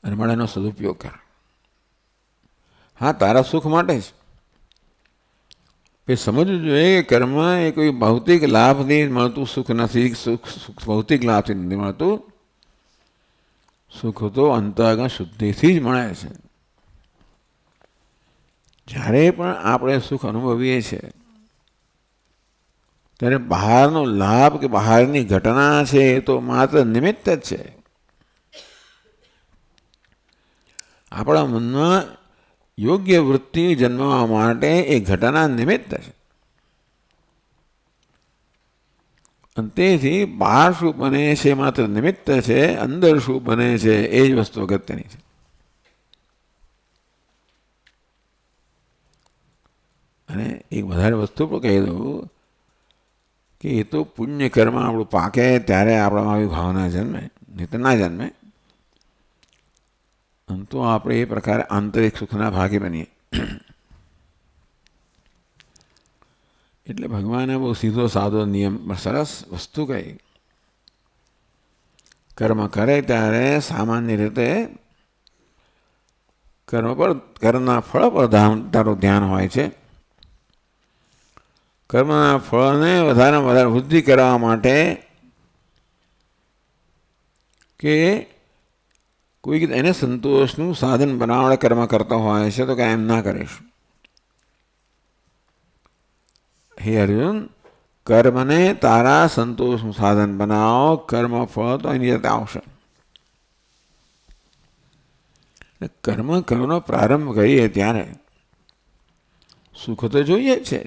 અને મળે એનો સદુપયોગ કર. હા, તારા સુખ માટે જ. એ સમજવું જોઈએ કે કર્મ એ કોઈ ભૌતિક લાભથી મળતું સુખ નથી. સુખ ભૌતિક લાભથી નથી મળતું. સુખ તો અંતઃકરણ શુદ્ધિથી જ મળે છે. જ્યારે પણ આપણે સુખ અનુભવીએ છીએ ત્યારે બહારનો લાભ કે બહારની ઘટના છે એ તો માત્ર નિમિત્ત જ છે. આપણા મનમાં યોગ્ય વૃત્તિ જન્મવા માટે એ ઘટના નિમિત્ત છે. અને તેથી બહાર શું બને છે માત્ર નિમિત્ત છે, અંદર શું બને છે એ જ વસ્તુ અગત્યની છે. અને એક વધારે વસ્તુ પણ કહી દઉં કે એ તો પુણ્ય કર્મ આપણું પાકે ત્યારે આપણામાં આવી ભાવના જન્મે, નહીં તો ના જન્મે. તો આપણે એ પ્રકારે આંતરિક સુખના ભાગી બનીએ. એટલે ભગવાને બહુ સીધો સાદો નિયમ સરસ વસ્તુ કહી. કર્મ કરે ત્યારે સામાન્ય રીતે કર્મના ફળ પર તારું ધ્યાન હોય છે. કર્મના ફળને વધારેમાં વધારે વૃદ્ધિ કરવા માટે કે કોઈક એને સંતોષનું સાધન બનાવવા કર્મ કરતો હોય છે તો કે એમ ના કરીશ. હે અર્જુન, કર્મને તારા સંતોષનું સાધન બનાવો, કર્મ ફળ તો એની જાતે આવશે. કર્મ કરવાનો પ્રારંભ કરીએ ત્યારે સુખ તો જોઈએ જ છે,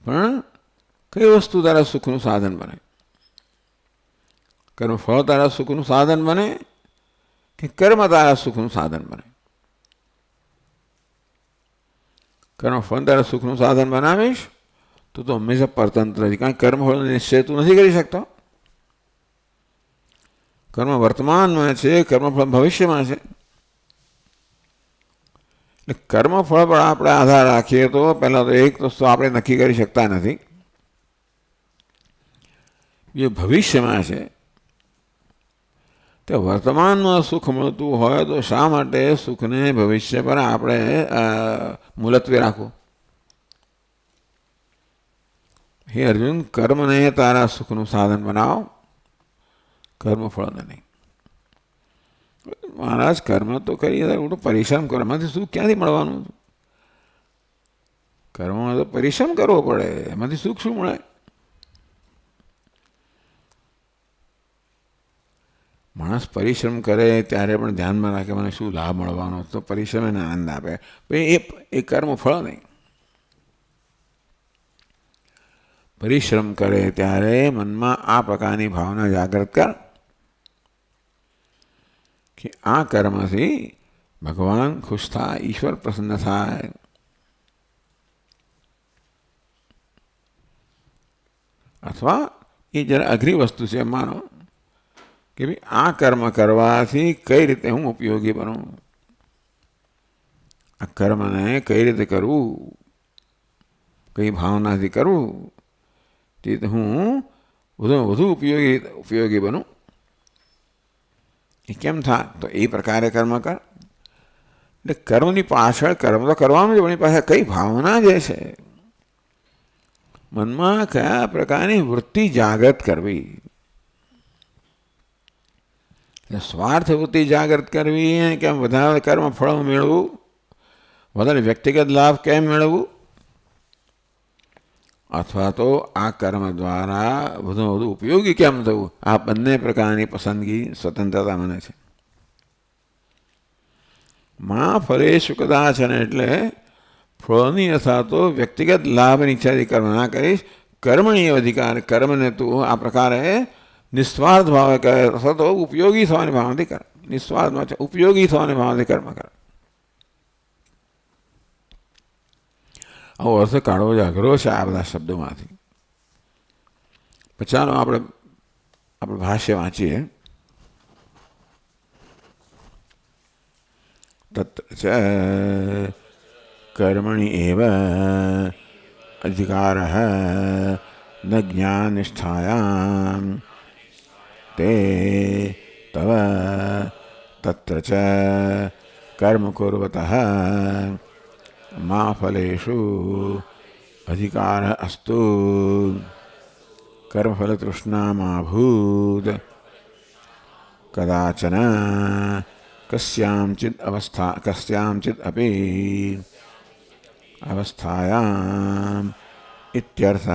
પણ કઈ વસ્તુ તારા સુખનું સાધન બને? કર્મફળ તારા સુખનું સાધન બને કે કર્મ તારા સુખનું સાધન બને? કર્મફળ તારા સુખનું સાધન બનાવીશ તો હંમેશા પરતંત્ર છે, કારણ કે કર્મફળ નિશ્ચય તું નથી કરી શકતો. કર્મ વર્તમાનમાં છે, કર્મફળ ભવિષ્યમાં છે. એટલે કર્મફળ પર આપણે આધાર રાખીએ તો પહેલાં તો એક વસ્તુ આપણે નક્કી કરી શકતા નથી, જે ભવિષ્યમાં છે તે વર્તમાનમાં સુખ મળતું હોય તો શા માટે સુખને ભવિષ્ય પર આપણે મુલતવી રાખવું? હે અર્જુન, કર્મને તારા સુખનું સાધન બનાવો, કર્મફળને નહીં. મહારાજ, કર્મ તો કરીએ મોટું પરિશ્રમ કરો, એમાંથી સુખ ક્યાંથી મળવાનું? કર્મમાં તો પરિશ્રમ કરવો પડે, એમાંથી સુખ શું મળે? માણસ પરિશ્રમ કરે ત્યારે પણ ધ્યાનમાં રાખે મને શું લાભ મળવાનો, તો પરિશ્રમ એને આનંદ આપે, એ કર્મફળ નહીં. પરિશ્રમ કરે ત્યારે મનમાં આ પ્રકારની ભાવના જાગૃત કર કે આ કર્મથી ભગવાન ખુશ થાય, ઈશ્વર પ્રસન્ન થાય. અથવા એ જરા અઘરી વસ્તુ છે, માનો કે ભાઈ આ કર્મ કરવાથી કઈ રીતે હું ઉપયોગી બનું, આ કર્મને કઈ રીતે કરવું, કઈ ભાવનાથી કરવું, તે હું વધુ ઉપયોગી બનું. એ કેમ થાય? તો એ પ્રકારે કર્મ કર. એટલે કર્મની પાછળ કર્મ તો કરવાનું છે, પણ એની પાછળ કઈ ભાવના જે છે, મનમાં કયા પ્રકારની વૃત્તિ જાગૃત કરવી. સ્વાર્થ વૃત્તિ જાગૃત કરવી, કેમ વધારે કર્મ ફળ મેળવવું, વધારે વ્યક્તિગત લાભ કેમ મેળવવું, અથવા તો આ કર્મ દ્વારા વધુ ઉપયોગી કેમ થવું, આ બંને પ્રકારની પસંદગી સ્વતંત્રતા મને છે. માં ફલેષુ કદાચન, એટલે ફળની અથવા તો વ્યક્તિગત લાભની ઈચ્છાથી કર્મ ના કરીશ. કર્મણીય અધિકાર, કર્મને તું આ પ્રકારે નિસ્વાર્થ ભાવે કરે અથવા તો ઉપયોગી થવાની ભાવનાથી કર. નિસ્વાર્થમાં ઉપયોગી થવાની ભાવનાથી કર્મ કર. આવો અર્થ કાઢવો જ અઘરો છે આ બધા શબ્દોમાંથી. ચાલો આપણે ભાષ્ય વાંચીએ. તત્ર કર્મણિ એવ અધિકારઃ ન જ્ઞાનનિષ્ઠાયાં તે તવ તત્ર ચ કર્મ કુર્વતઃ મા ફલેષુ અધિકાર અસ્તુ કર્મફલતૃષ્ણા મા ભૂત કદાચન કસ્યાંચિદ અપી અવસ્થાયામ ઇત્યર્થઃ.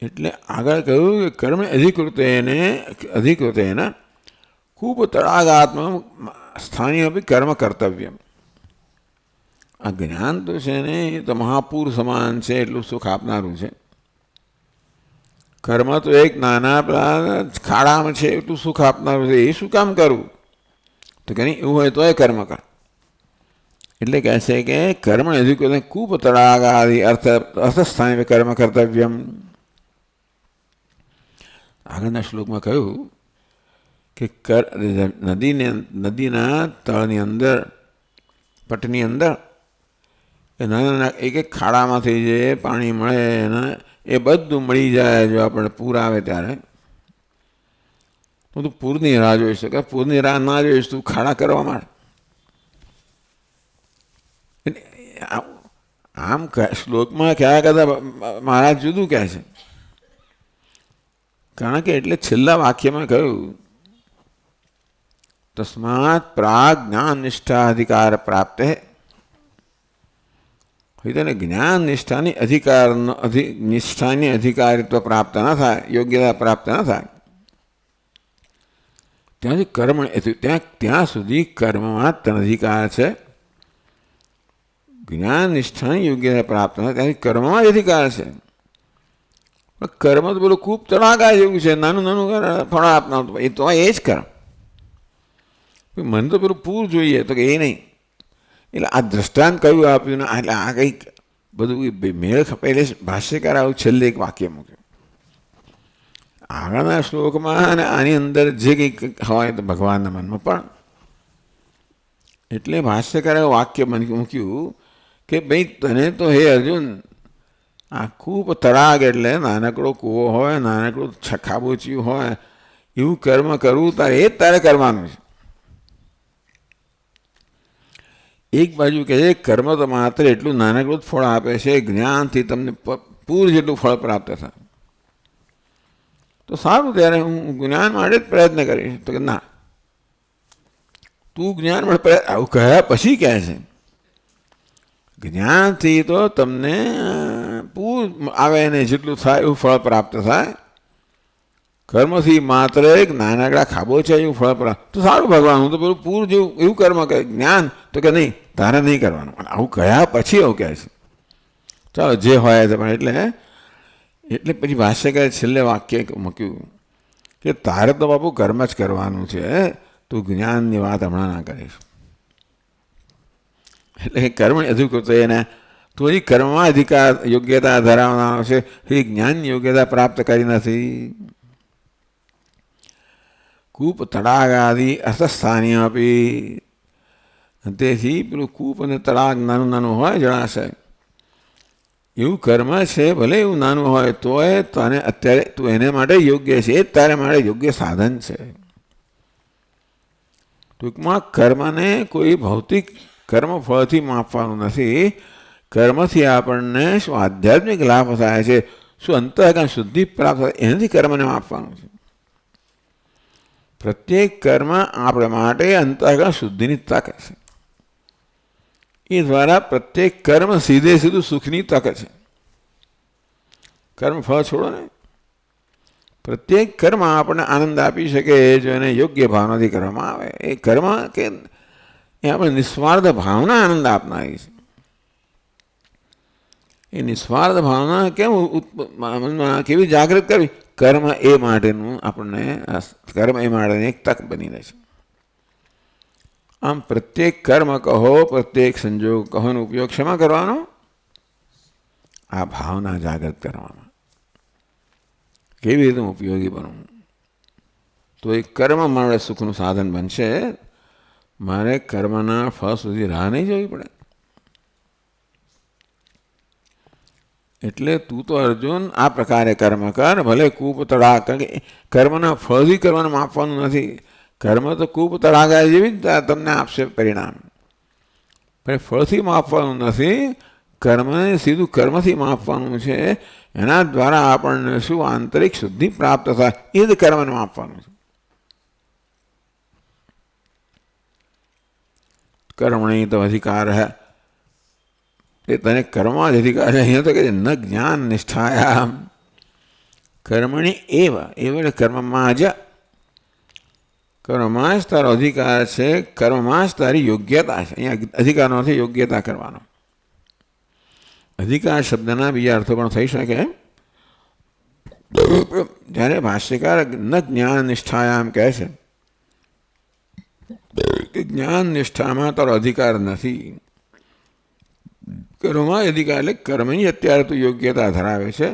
એટલે આગળ કહ્યું કે કર્મ અધિકૃતેન ખૂબ તળાગાત્મ સ્થાનીય કર્મ કર્તવ્ય. આ જ્ઞાન તો છે ને એ તો મહાપૂર સમાન છે, એટલું સુખ આપનારું છે. કર્મ તો એક નાના પેલા ખાડામાં છે એટલું સુખ આપનારું છે. એ શું કામ કરવું? તો કે નહીં, એવું હોય તો એ કર્મ કર. એટલે કહે છે કે કર્મ અધિકૃત ખૂબ તળાગાદિ અર્થસ્થાને કર્મ કર્તવ્યમ. આગળના શ્લોકમાં કહ્યું કે નદીના તળની અંદર, પટની અંદર નાના એક ખાડામાંથી જે પાણી મળે એને એ બધું મળી જાય. જો આપણે પૂર આવે ત્યારે તું પૂરની રાહ જોઈશ, કે પૂરની રાહ ના જોઈશ, તું ખાડા કરવા માંડ. આમ શ્લોકમાં કયા કરતા મહારાજ જુદું કહે છે, કારણ કે એટલે છેલ્લા વાક્યમાં કહ્યું તસ્માત પ્રાગ જ્ઞાન નિષ્ઠા અધિકાર પ્રાપ્ત. તેને જ્ઞાન નિષ્ઠાની નિષ્ઠાની અધિકારિત્વ પ્રાપ્ત ન થાય, યોગ્યતા પ્રાપ્ત ન થાય ત્યાંથી કર્મ ત્યાં સુધી કર્મમાં તન અધિકાર છે. જ્ઞાન નિષ્ઠાની યોગ્યતા પ્રાપ્ત થાય ત્યાંથી કર્મમાં જ અધિકાર છે. પણ કર્મ તો પેલું ખૂબ તડાકા જેવું છે, નાનું નાનું ફળ આપનાર, એ તો એ જ કર્મ. મને તો પેલું પૂર જોઈએ, તો કે એ નહીં. એટલે આ દ્રષ્ટાંત કયું આપ્યું ને, એટલે આ કંઈક બધું મેળ ખપેલે ભાષ્યકાર આવું છેલ્લે એક વાક્ય મૂક્યું. આગળના શ્લોકમાં અને આની અંદર જે કંઈક હોય તો ભગવાનના મનમાં પણ, એટલે ભાષ્યકારે વાક્ય મૂક્યું કે ભાઈ તને તો હે અર્જુન આ ખૂબ તળાગ એટલે નાનકડો કૂવો હોય, નાનકડું ખાબોચિયું હોય, એવું કર્મ કરવું તારે એ જ તારે કરવાનું છે. એક બાજુ કહે છે કર્મ તો માત્ર એટલું નાનકડું જ ફળ આપે છે, જ્ઞાનથી તમને પૂર જેટલું ફળ પ્રાપ્ત થાય. તો સારું, ત્યારે હું જ્ઞાન માટે જ પ્રયત્ન કરીશ. તો કે ના, તું જ્ઞાન માટે આવું કહ્યા પછી કહે છે જ્ઞાનથી તો તમને પૂર આવે ને જેટલું થાય એવું ફળ પ્રાપ્ત થાય, કર્મથી માત્ર એક નાનકડા ખાબો છે એવું ફળ પ્રાપ્ત. તો સારું ભગવાન, હું તો પેલું પૂર જેવું એવું કર્મ કરે. જ્ઞાન તો કે નહીં, તારે નહીં કરવાનું. આવું કહ્યા પછી આવું કહે છે. ચાલો જે હોય તો, પણ એટલે પછી ભાષ્યકારે છેલ્લે વાક્ય મૂક્યું કે તારે તો બાપુ કર્મ જ કરવાનું છે, તું જ્ઞાનની વાત હમણાં ના કરીશ. એટલે કર્મ અધિકૃત એને તું હજી કર્મમાં અધિકાર યોગ્યતા ધરાવવાનો છે, એ જ્ઞાનની યોગ્યતા પ્રાપ્ત કરી નથી. કૂપ તળાગાદી અર્થસ્થાનીય આપી. તેથી પેલું કૂપ અને તળાગ નાનું નાનું હોય, જળાશય, એવું કર્મ છે, ભલે એવું નાનું હોય તોય તને અત્યારે તું એને માટે યોગ્ય છે, એ જ તારે માટે યોગ્ય સાધન છે. ટૂંકમાં કર્મને કોઈ ભૌતિક કર્મ ફળથી માપવાનું નથી. કર્મથી આપણને શું આધ્યાત્મિક લાભ થાય છે, શું અંતઃકરણ શુદ્ધિ પ્રાપ્ત થાય, એનાથી કર્મને માપવાનું છે. પ્રત્યેક કર્મ આપણે માટે અંતઃકરણ શુદ્ધિની તક છે. એ દ્વારા પ્રત્યેક કર્મ સીધે સીધું સુખની તક છે. કર્મ ફળ છોડો ને, પ્રત્યેક કર્મ આપણને આનંદ આપી શકે જો એને યોગ્ય ભાવનાથી કરવામાં આવે. એ કર્મ કે એ આપણે નિસ્વાર્થ ભાવના આનંદ આપનારી છે. એ નિસ્વાર્થ ભાવના કેમ કેવી જાગૃત કરવી? કર્મ એ માટેનું આપણને કર્મ એ માટેની એક તક બની રહે છે. આમ પ્રત્યેક કર્મ કહો, પ્રત્યેક સંજોગ કહો નો ઉપયોગ શેમાં કરવાનો? આ ભાવના જાગૃત કરવામાં. કેવી રીતે ઉપયોગી બનવું? તો એ કર્મ મારે સુખનું સાધન બનશે. મારે કર્મના ફળ સુધી રાહ નહીં જોવી પડે. એટલે તું તો અર્જુન આ પ્રકારે કર્મ કર, ભલે કૂપ તળાગ, કારણ કે કર્મના ફળથી કરવાનું માપવાનું નથી. કર્મ તો કૂપ તળાગા જેવી જ તમને આપશે પરિણામ, પણ ફળથી માપવાનું નથી. કર્મને સીધું કર્મથી માપવાનું છે. એના દ્વારા આપણને શું આંતરિક શુદ્ધિ પ્રાપ્ત થાય, એ જ કર્મને માપવાનું છે. કર્મણી તો અધિકાર હે, એ તને કર્મમાં જ અધિકાર છે. અહીંયા તો કહે છે ન જ્ઞાન નિષ્ઠાયા કર્મણી એવ કર્મમાં જ, કર્મમાં જ તારો અધિકાર છે, કર્મમાં જ તારી યોગ્યતા છે. અહીંયા અધિકાર નથી, યોગ્યતા કરવાનો. અધિકાર શબ્દના બીજા અર્થો પણ થઈ શકે. જ્યારે ભાષ્યકાર ન જ્ઞાન નિષ્ઠાયામ કહે છે કે જ્ઞાન નિષ્ઠામાં તારો અધિકાર નથી, કર્મમાં અધિકાર, એટલે કર્મની અત્યારે તો યોગ્યતા ધરાવે છે,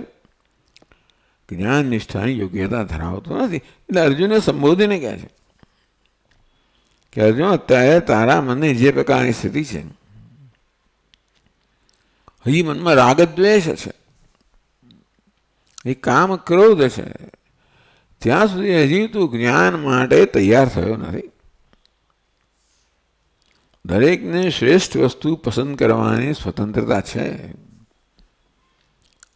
જ્ઞાન નિષ્ઠાની યોગ્યતા ધરાવતો નથી. એટલે અર્જુને સંબોધીને કહે છે કે અર્જુન, અત્યારે તારા મનની જે પ્રકારની સ્થિતિ છે, હજી મનમાં રાગ દ્વેષ છે, એ કામ ક્રોધ છે, ત્યાં સુધી હજી તું જ્ઞાન માટે તૈયાર થયો નથી. દરેકને શ્રેષ્ઠ વસ્તુ પસંદ કરવાની સ્વતંત્રતા છે.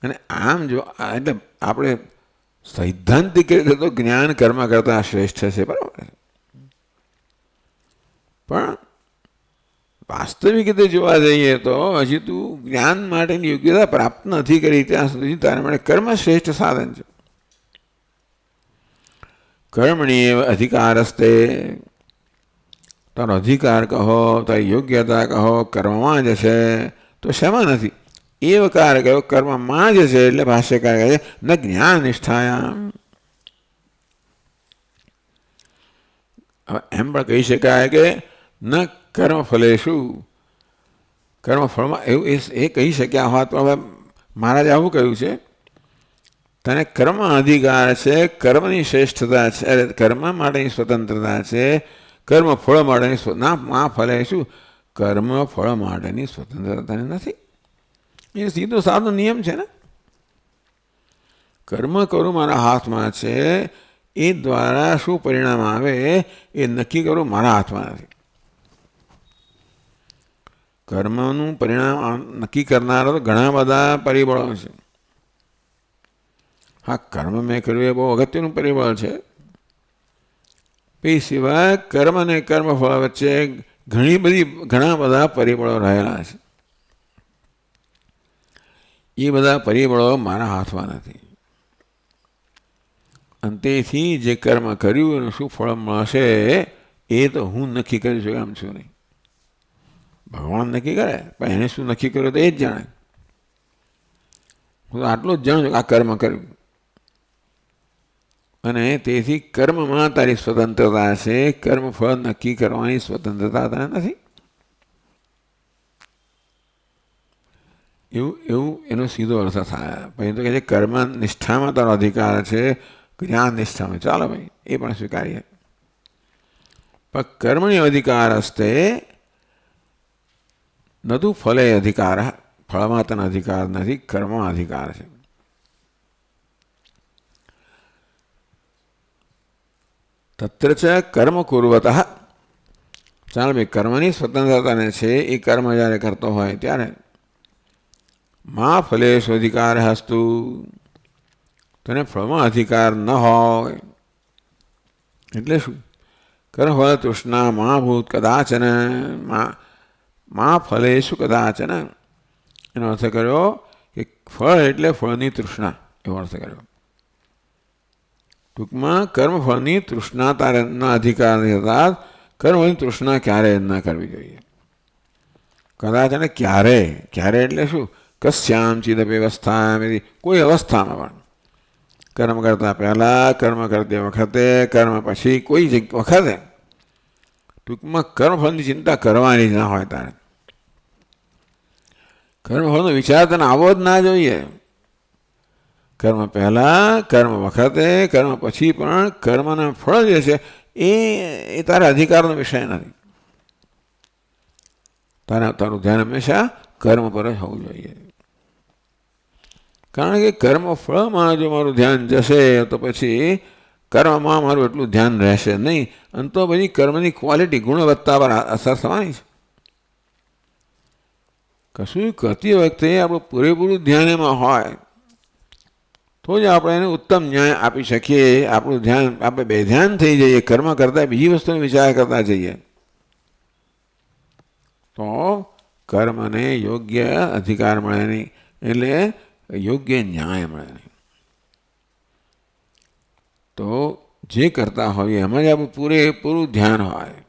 અને આમ જો એટલે આપણે સૈદ્ધાંતિક રીતે તો જ્ઞાન કર્મ કરતાં શ્રેષ્ઠ છે, બરાબર. પણ વાસ્તવિક રીતે જોવા જઈએ તો હજી તું જ્ઞાન માટેની યોગ્યતા પ્રાપ્ત નથી કરી, ત્યાં સુધી તારા માટે કર્મ શ્રેષ્ઠ સાધન છે. કર્મણી એવ અધિકારસ્તે, તારો અધિકાર કહો, તારી યોગ્યતા કહો કર્મમાં જ છે, તો શેમાં નથી? એવકાર કહ્યો કર્મમાં જ છે. એટલે ભાષ્યકાર કહે છે ન જ્ઞાન નિષ્ઠાયામ. હવે એમ પણ કહી શકાય કે ન કર્મ ફલેશું, કર્મફળમાં એવું એ કહી શક્યા હોત. તો હવે મહારાજ આવું કહ્યું છે, તને કર્મ અધિકાર છે, કર્મની શ્રેષ્ઠતા છે, કર્મ માટેની સ્વતંત્રતા છે, કર્મ ફળ માટેની ના ફલે શું? કર્મ ફળ માટેની સ્વતંત્રતા નથી. એ સીધો સાદો નિયમ છે ને. કર્મ કરું મારા હાથમાં છે, એ દ્વારા શું પરિણામ આવે એ નક્કી કરું મારા હાથમાં નથી. કર્મનું પરિણામ નક્કી કરનારા તો ઘણા બધા પરિબળો છે. હા, કર્મ મેં કર્યું એ બહુ અગત્યનું પરિબળ છે. એ સિવાય કર્મ અને કર્મફળ વચ્ચે ઘણા બધા પરિબળો રહેલા છે. એ બધા પરિબળો મારા હાથમાં નથી. અને તેથી જે કર્મ કર્યું એનું શું ફળ મળશે એ તો હું નક્કી કરી શકું એમ છું નહીં. ભગવાન નક્કી કરે, પણ એને શું નક્કી કર્યું તો એ જ જાણે. હું તો આટલું જ જાણું છું કે આ કર્મ કર્યું. અને તેથી કર્મમાં તારી સ્વતંત્રતા છે, કર્મ ફળ નક્કી કરવાની સ્વતંત્રતા તને નથી. એવું એનો સીધો અર્થ થાય. પછી તો કહે છે કર્મ નિષ્ઠામાં તારો અધિકાર છે, જ્ઞાન નિષ્ઠામાં. ચાલો ભાઈ, એ પણ સ્વીકારીએ. પણ કર્મણી અધિકાર હસ્તે નતું ફલે અધિકાર. ફળમાં તને અધિકાર નથી, કર્મમાં અધિકાર છે. તત્ર ચ કર્મ કુર્વતઃ, ચાલો ભાઈ કર્મની સ્વતંત્રતાને છે, એ કર્મ જ્યારે કરતો હોય ત્યારે મા ફલેશ અધિકાર હસ્તુ, તને ફળમાં અધિકાર ન હોય. એટલે શું? કર્મફળ તૃષ્ણા મા ભૂત કદાચન, મા ફલેશુ કદાચન. એનો અર્થ કર્યો કે ફળ એટલે ફળની તૃષ્ણા, એવો અર્થ કર્યો. ટૂંકમાં કર્મફળની તૃષ્ણા તારે ન અધિકાર નહીં થતા. કર્મફળની તૃષ્ણા ક્યારેય ન કરવી જોઈએ. કદાચ અને ક્યારે એટલે શું? કશ્યામ ચિદપી અવસ્થા, કોઈ અવસ્થામાં પણ. કર્મ કરતા પહેલા, કર્મ કરતી વખતે, કર્મ પછી, કોઈ વખતે ટૂંકમાં કર્મફળની ચિંતા કરવાની જ ના હોય તારે. કર્મફળનો વિચાર તને આવો જ ના જોઈએ. કર્મ પહેલા, કર્મ વખતે, કર્મ પછી પણ કર્મના ફળ જે છે એ તારા અધિકારનો વિષય નથી. તારું ધ્યાન હંમેશા કર્મ પર જ હોવું જોઈએ. કારણ કે કર્મ ફળમાં જો મારું ધ્યાન જશે તો પછી કર્મમાં મારું એટલું ધ્યાન રહેશે નહીં. અને તો પછી કર્મની ક્વોલિટી, ગુણવત્તા પર અસર થવાની છે. કશું કરતી વખતે આપણું પૂરેપૂરું ધ્યાન એમાં હોય તો જ આપણે એને ઉત્તમ ન્યાય આપી શકીએ. આપણું ધ્યાન, આપણે બેધ્યાન થઈ જઈએ, કર્મ કરતા બીજી વસ્તુનો વિચાર કરતા જઈએ તો કર્મને યોગ્ય અધિકાર મળે નહીં, એટલે યોગ્ય ન્યાય મળે નહીં. તો જે કરતા હોઈએ એમાં જ આપણું પૂરેપૂરું ધ્યાન હોય,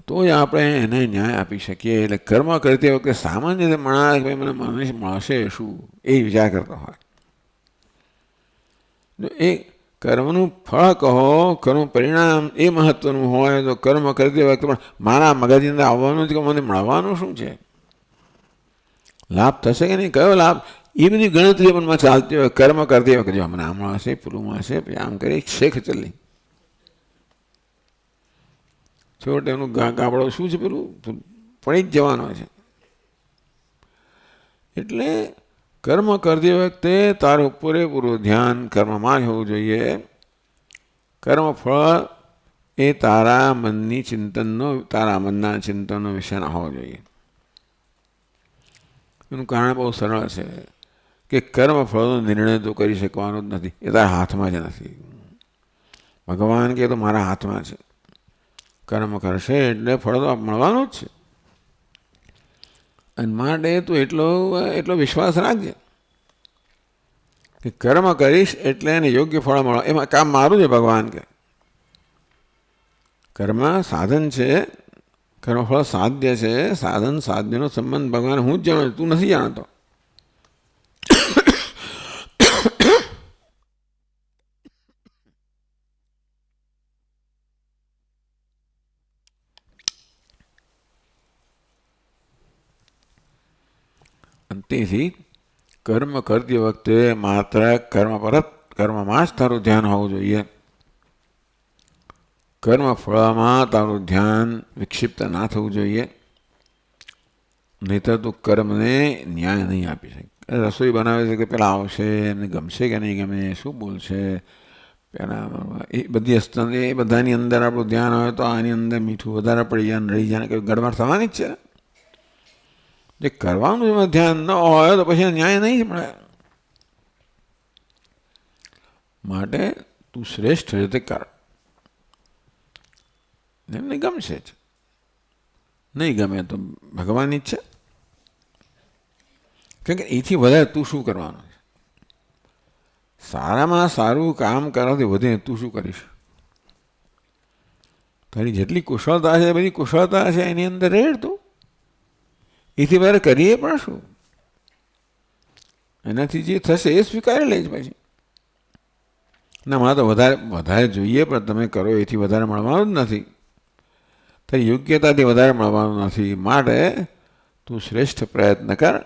તો જ આપણે એને ન્યાય આપી શકીએ. એટલે કર્મ કરતી વખતે સામાન્ય રીતે માણસ ભાઈ મને મળશે શું એ વિચાર કરતો હોય. જો એ કર્મનું ફળ કહો, કર્મ પરિણામ એ મહત્વનું હોય તો કર્મ કરતી વખતે પણ મારા મગજની અંદર આવવાનું છે કે મને મળવાનું શું છે, લાભ થશે કે નહીં, કયો લાભ, એ બધી ગણતરી મનમાં ચાલતી હોય. કર્મ કરતી વખતે જો મને આમ મળશે, પેલું મળશે, પછી આમ કરી શેખ ચલી છોટે એનું ગાબડો શું છે પેલું પડી જ જવાનો છે. એટલે કર્મ કરતી વખતે તારું પૂરેપૂરું ધ્યાન કર્મમાં જ હોવું જોઈએ. કર્મફળ એ તારા મનના ચિંતનનો વિષય ના હોવો જોઈએ. એનું કારણ બહુ સરળ છે કે કર્મફળનો નિર્ણય તો કરી શકવાનો જ નથી, એ તારા હાથમાં જ નથી. ભગવાન કે તો મારા હાથમાં છે, કર્મ કરશે એટલે ફળ તો મળવાનું જ છે. અને માટે તું એટલો વિશ્વાસ રાખજે. કે કર્મ કરીશ એટલે એને યોગ્ય ફળ મળે. એમાં કામ મારું છે ભગવાન કે. કર્મ સાધન છે, કર્મફળ સાધ્ય છે. સાધન સાધ્યનો સંબંધ ભગવાન હું જ જાણું, તું નથી જાણતો. તેથી કર્મ કરતી વખતે માત્ર કર્મમાં જ તારું ધ્યાન હોવું જોઈએ. કર્મ ફળમાં તારું ધ્યાન વિક્ષિપ્ત ના થવું જોઈએ. નહીંતર તું કર્મને ન્યાય નહીં આપી શકે. રસોઈ બનાવે છે કે પેલા આવશે, એમને ગમશે કે નહીં ગમે, શું બોલશે, પેલા એ બધી એ બધાની અંદર આપણું ધ્યાન હોય તો આની અંદર મીઠું વધારે પડી જાય, રહી જાય, કે ગડબડ થવાની જ છે. જે કરવાનું એમાં ધ્યાન ન હોય તો પછી ન્યાય નહીં મળે. માટે તું શ્રેષ્ઠ રીતે કર. એમને ગમશે જ, નહીં ગમે તો ભગવાનની ઈચ્છા. કારણ કે એથી વધારે તું શું કરવાનું છે? સારામાં સારું કામ કરવાથી વધીને તું શું કરીશ? તારી જેટલી કુશળતા છે બધી કુશળતા છે એની અંદર રેડ તું. એથી વધારે કરીએ પણ શું? એનાથી જે થશે એ સ્વીકારી લેજ પછી. ના મારે તો વધારે જોઈએ પણ તમે કરો એથી વધારે મળવાનું જ નથી. તારી યોગ્યતાથી વધારે મળવાનું નથી. માટે તું શ્રેષ્ઠ પ્રયત્ન કર.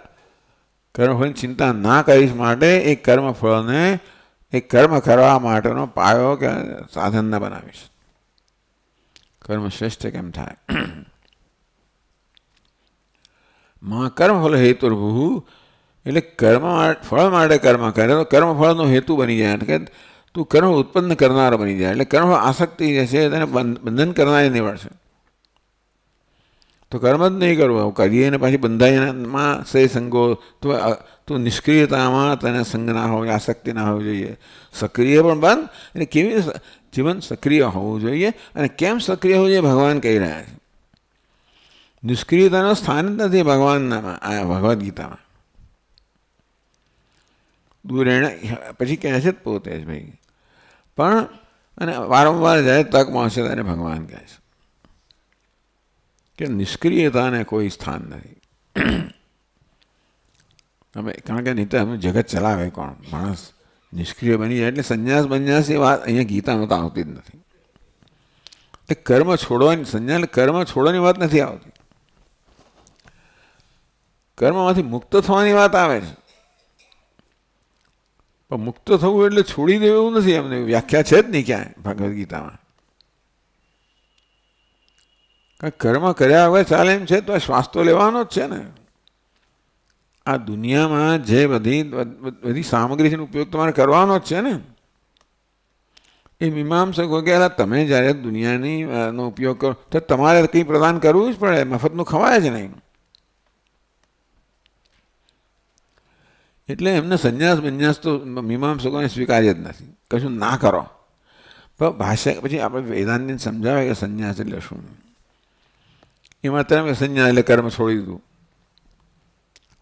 કર્મફળની ચિંતા ના કરીશ. માટે એ કર્મફળને એ કર્મ કરવા માટેનો પાયો કે સાધન ના બનાવીશ. કર્મ શ્રેષ્ઠ કેમ થાય? માં કર્મફળ હેતુર્ભુ, એટલે ફળ માટે કર્મ કરે તો કર્મફળનો હેતુ બની જાય. એટલે કે તું કર્મ ઉત્પન્ન કરનાર બની જાય. એટલે કર્મ આસક્તિ જે છે તેને બંધન કરનારી નીવડશે. તો કર્મ જ નહીં કરવું. કરીએ ને પાછી બંધાઈમાં સે સંગો, તો નિષ્ક્રિયતામાં તને સંગ ના હોવો, આસક્તિ ના હોવી જોઈએ. સક્રિય પણ બંધ. એટલે કેવી જીવન સક્રિય હોવું જોઈએ. અને કેમ સક્રિય હોવું જોઈએ ભગવાન કહી રહ્યા છે. નિષ્ક્રિયતાનું સ્થાન જ નથી ભગવાનના આ ભગવદ્ ગીતામાં. દૂર એને પછી કહે છે પોતે જ ભાઈ. પણ અને વારંવાર જ્યારે તક મળશે ત્યારે ભગવાન કહે છે કે નિષ્ક્રિયતાને કોઈ સ્થાન નથી. હવે કારણ કે નહીં તો એમનું જગત ચલાવે કોણ? માણસ નિષ્ક્રિય બની જાય એટલે સંન્યાસ એ વાત અહીંયા ગીતામાં તો આવતી જ નથી. એ કર્મ છોડવાની સંન્યાસ કર્મ છોડવાની વાત નથી આવતી. કર્મમાંથી મુક્ત થવાની વાત આવે છે. પણ મુક્ત થવું એટલે છોડી દેવું એવું નથી. એમને વ્યાખ્યા છે જ નહીં ક્યાંય ભગવદ્ ગીતામાં. કર્મ કર્યા વગર ચાલે એમ છે તો શ્વાસ તો લેવાનો જ છે ને. આ દુનિયામાં જે બધી સામગ્રી છે ઉપયોગ તમારે કરવાનો જ છે ને. એ મીમાંસકો કહેલા તમે જ્યારે દુનિયાની નો ઉપયોગ કરો તો તમારે કંઈ પ્રદાન કરવું જ પડે. મફતનું ખવાય જ નહીં. એટલે એમને સંન્યાસ તો મીમાંસકોને સ્વીકાર્ય જ નથી. કશું ના કરો. પણ ભાષા પછી આપણે વેદાંતને સમજાવે કે સંન્યાસ એટલે શું. એમાં તમે સંન્યાસ એટલે કર્મ છોડી દીધું.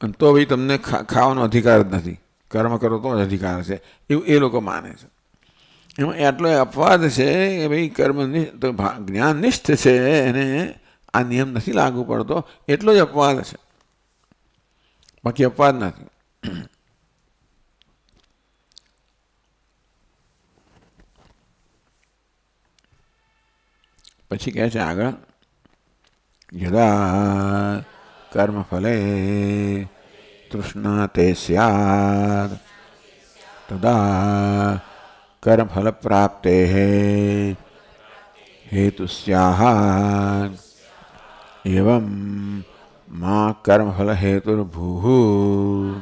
અને તો ભાઈ તમને ખાવાનો અધિકાર જ નથી. કર્મ કરો તો જ અધિકાર છે એવું એ લોકો માને છે. એમાં આટલો અપવાદ છે કે ભાઈ કર્મ તો જ્ઞાનનિષ્ઠ છે એને આ નિયમ નથી લાગુ પડતો એટલો જ અપવાદ છે. બાકી અપવાદ નથી. પછી કહે છે આગળ, યદા કર્મફલે તૃષ્ણા તે સ્યાદ તદા કર્મફલ પ્રાપ્તે હેતુ સ્યાહ એવં મા કર્મફલ હેતુર્ભૂ.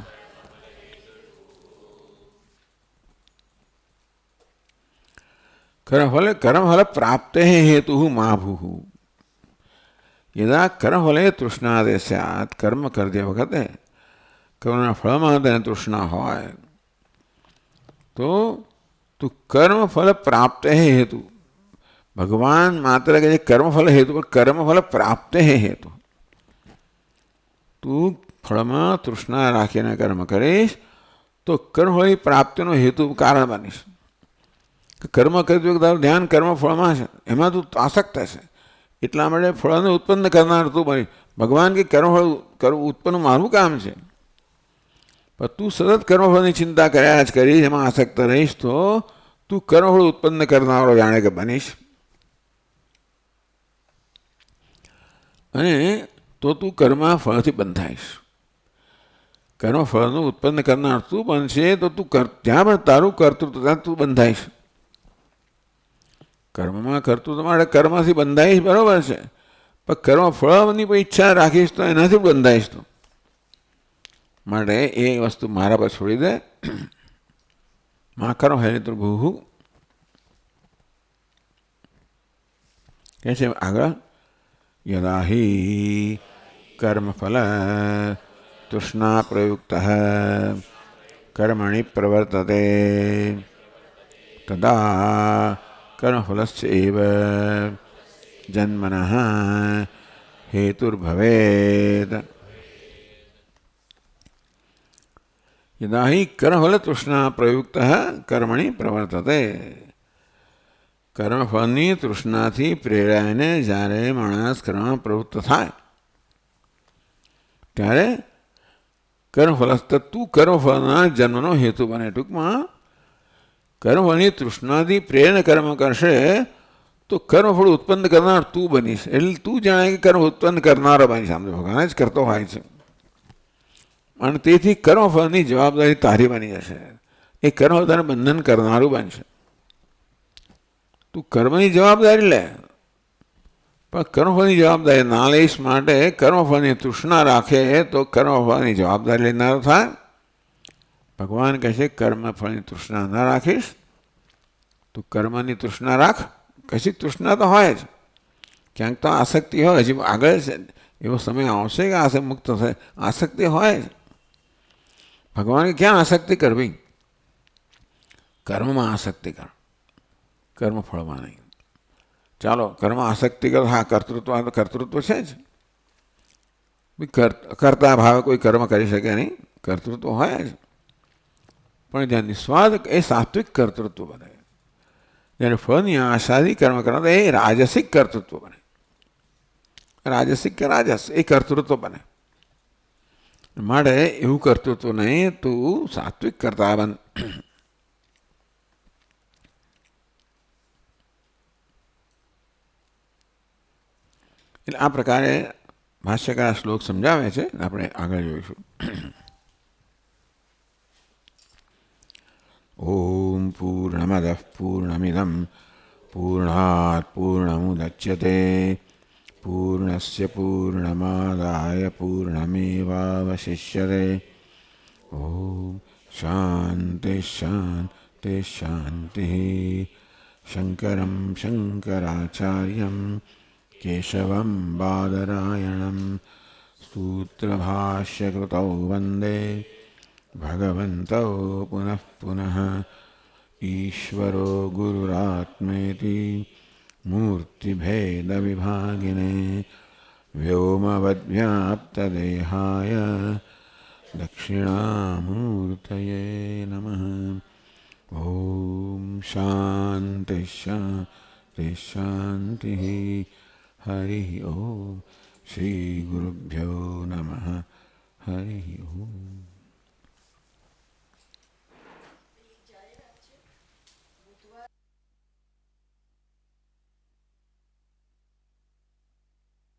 કર્મફલ પ્રાપ્તે હેતુ મા ભૂ. યદા કર્મફલે તૃષ્ણા તે સ્યાત, કર્મ કરતી વખતે કર્મના ફળમાં તેને તૃષ્ણા હોય તો તું કર્મફલ પ્રાપ્ત હેતુ. ભગવાન માત્ર કે કર્મફલ હેતુ પણ કર્મફલ પ્રાપ્ત હેતુ. તું ફળમાં તૃષ્ણા રાખીને કર્મ કરીશ તો કર્મફળની પ્રાપ્તિનો હેતુ કારણ બનીશ. કર્મ કરતી વખતે તારું ધ્યાન કર્મફળમાં છે, એમાં તું આસક્ત છે, એટલા માટે ફળને ઉત્પન્ન કરનાર તું બનીશ. ભગવાન કે કર્મફળ કરવું ઉત્પન્ન મારું કામ છે, પણ તું સતત કર્મફળની ચિંતા કર્યા જ કરીશ, એમાં આસક્ત રહીશ તો તું કર્મફળ ઉત્પન્ન કરનારો જાણે કે બનીશ. અને તો તું કર્મફળથી બંધાઈશ. કર્મફળનું ઉત્પન્ન કરનાર તું બનશે તો તું ત્યાં પણ તારું કર્તૃત્વ ત્યાં તું બંધાઈશ. કર્મમાં કર્તૃત્વ માટે કર્મથી બંધાઈશ, બરોબર છે, પણ કર્મફળની કોઈ ઈચ્છા રાખીશ તો એનાથી બંધાઈશ. તો માટે એ વસ્તુ મારા પર છોડી દે. માં કર્મ હેતુર્ભુઃ કે છે આગળ, યદા હિ કર્મફલ તૃષ્ણા પ્રયુક્ત કર્મણિ પ્રવર્તતે તદા કર્મફલસ્યૈવ જન્મનઃ હેતુર્ભવેત. યદા હિ કર્મફલ તૃષ્ણા પ્રયુક્ત કર્મણિ પ્રવર્તતે. કર્મફળની તૃષ્ણાથી પ્રેરાઈને જ્યારે માણસ કર્મમાં પ્રવૃત્ત થાય ત્યારે કર્મફલ તું કર્મફળના જન્મનો હેતુ બને. ટૂંકમાં કર્મફળની તૃષ્ણાથી પ્રેરణ કર્મ કરશે તો કર્મફળ ઉત્પન્ન કરનાર તું બનીશ. એટલે તું જાણે કે કર્મ ઉત્પન્ન કરનારો બનીશ. આમ ભગવાન જ કરતો હોય છે, અને તેથી કર્મફળની જવાબદારી તારી બની જશે. એ કર્મ તને બંધન કરનારું બનશે. તું કર્મની જવાબદારી લે, પણ કર્મફળની જવાબદારી ના લઈશ. માટે કર્મફળની તૃષ્ણા રાખે તો કર્મફળની જવાબદારી લેનારો થાય. ભગવાન કહે છે કર્મફળની તૃષ્ણા ના રાખીશ, તું કર્મની તૃષ્ણા રાખ. કશીક તૃષ્ણા તો હોય જ, ક્યાંક તો આસક્તિ હોય. હજી આગળ એવો સમય આવશે કે આસક્તિ મુક્ત થશે, આસક્તિ હોય જ. ભગવાન ક્યાં આસક્તિ કરવી? કર્મમાં આસક્તિ કર, કર્મફળમાં નહીં. ચાલો કર્મ આસક્તિ કર, હા કર્તૃત્વ તો કર્તૃત્વ છે જ. કરતા ભાવે કોઈ કર્મ કરી શકે નહીં, કર્તૃત્વ હોય જ. પણ જ્યાં નિસ્વાર્થ એ સાત્વિક કર્તૃત્વ બને. જ્યારે ફળની આશાથી કર્મ કરનાર એ રાજસિક કર્તૃત્વ બને. રાજસિક કે રાજસ એ કર્તૃત્વ બને. માટે એવું કર્તૃત્વ નહીં, તું સાત્વિક કરતા બન. એટલે આ પ્રકારે ભાષ્યકાર શ્લોક સમજાવે છે, આપણે આગળ જોઈશું. ઓમ પૂર્ણમદઃ પૂર્ણમિદં પૂર્ણાત પૂર્ણમુદચ્યતે પૂર્ણસ્ય પૂર્ણમાદાય પૂર્ણમેવાવશિષ્યતે. ઓમ શાંતિ શાંતિ શાંતિ. શંકરં શંકરાચાર્યં કેશવં બાદરાયણં સૂત્રભાષ્યકૃતૌ વંદે ભગવन्तौ પુનઃ પુનઃ. ઈશ્વરો ગુરુરાત્મેતિ મૂર્તિભેદવિભાગિને વ્યોમવદ્વ્યાપ્તદેહાય દક્ષિણામૂર્તયે નમઃ. ઓમ શાંતિ શાંતિ શાંતિ. હરિ ઓમ. શ્રી ગુરુભ્યો નમઃ. હરિ ઓમ.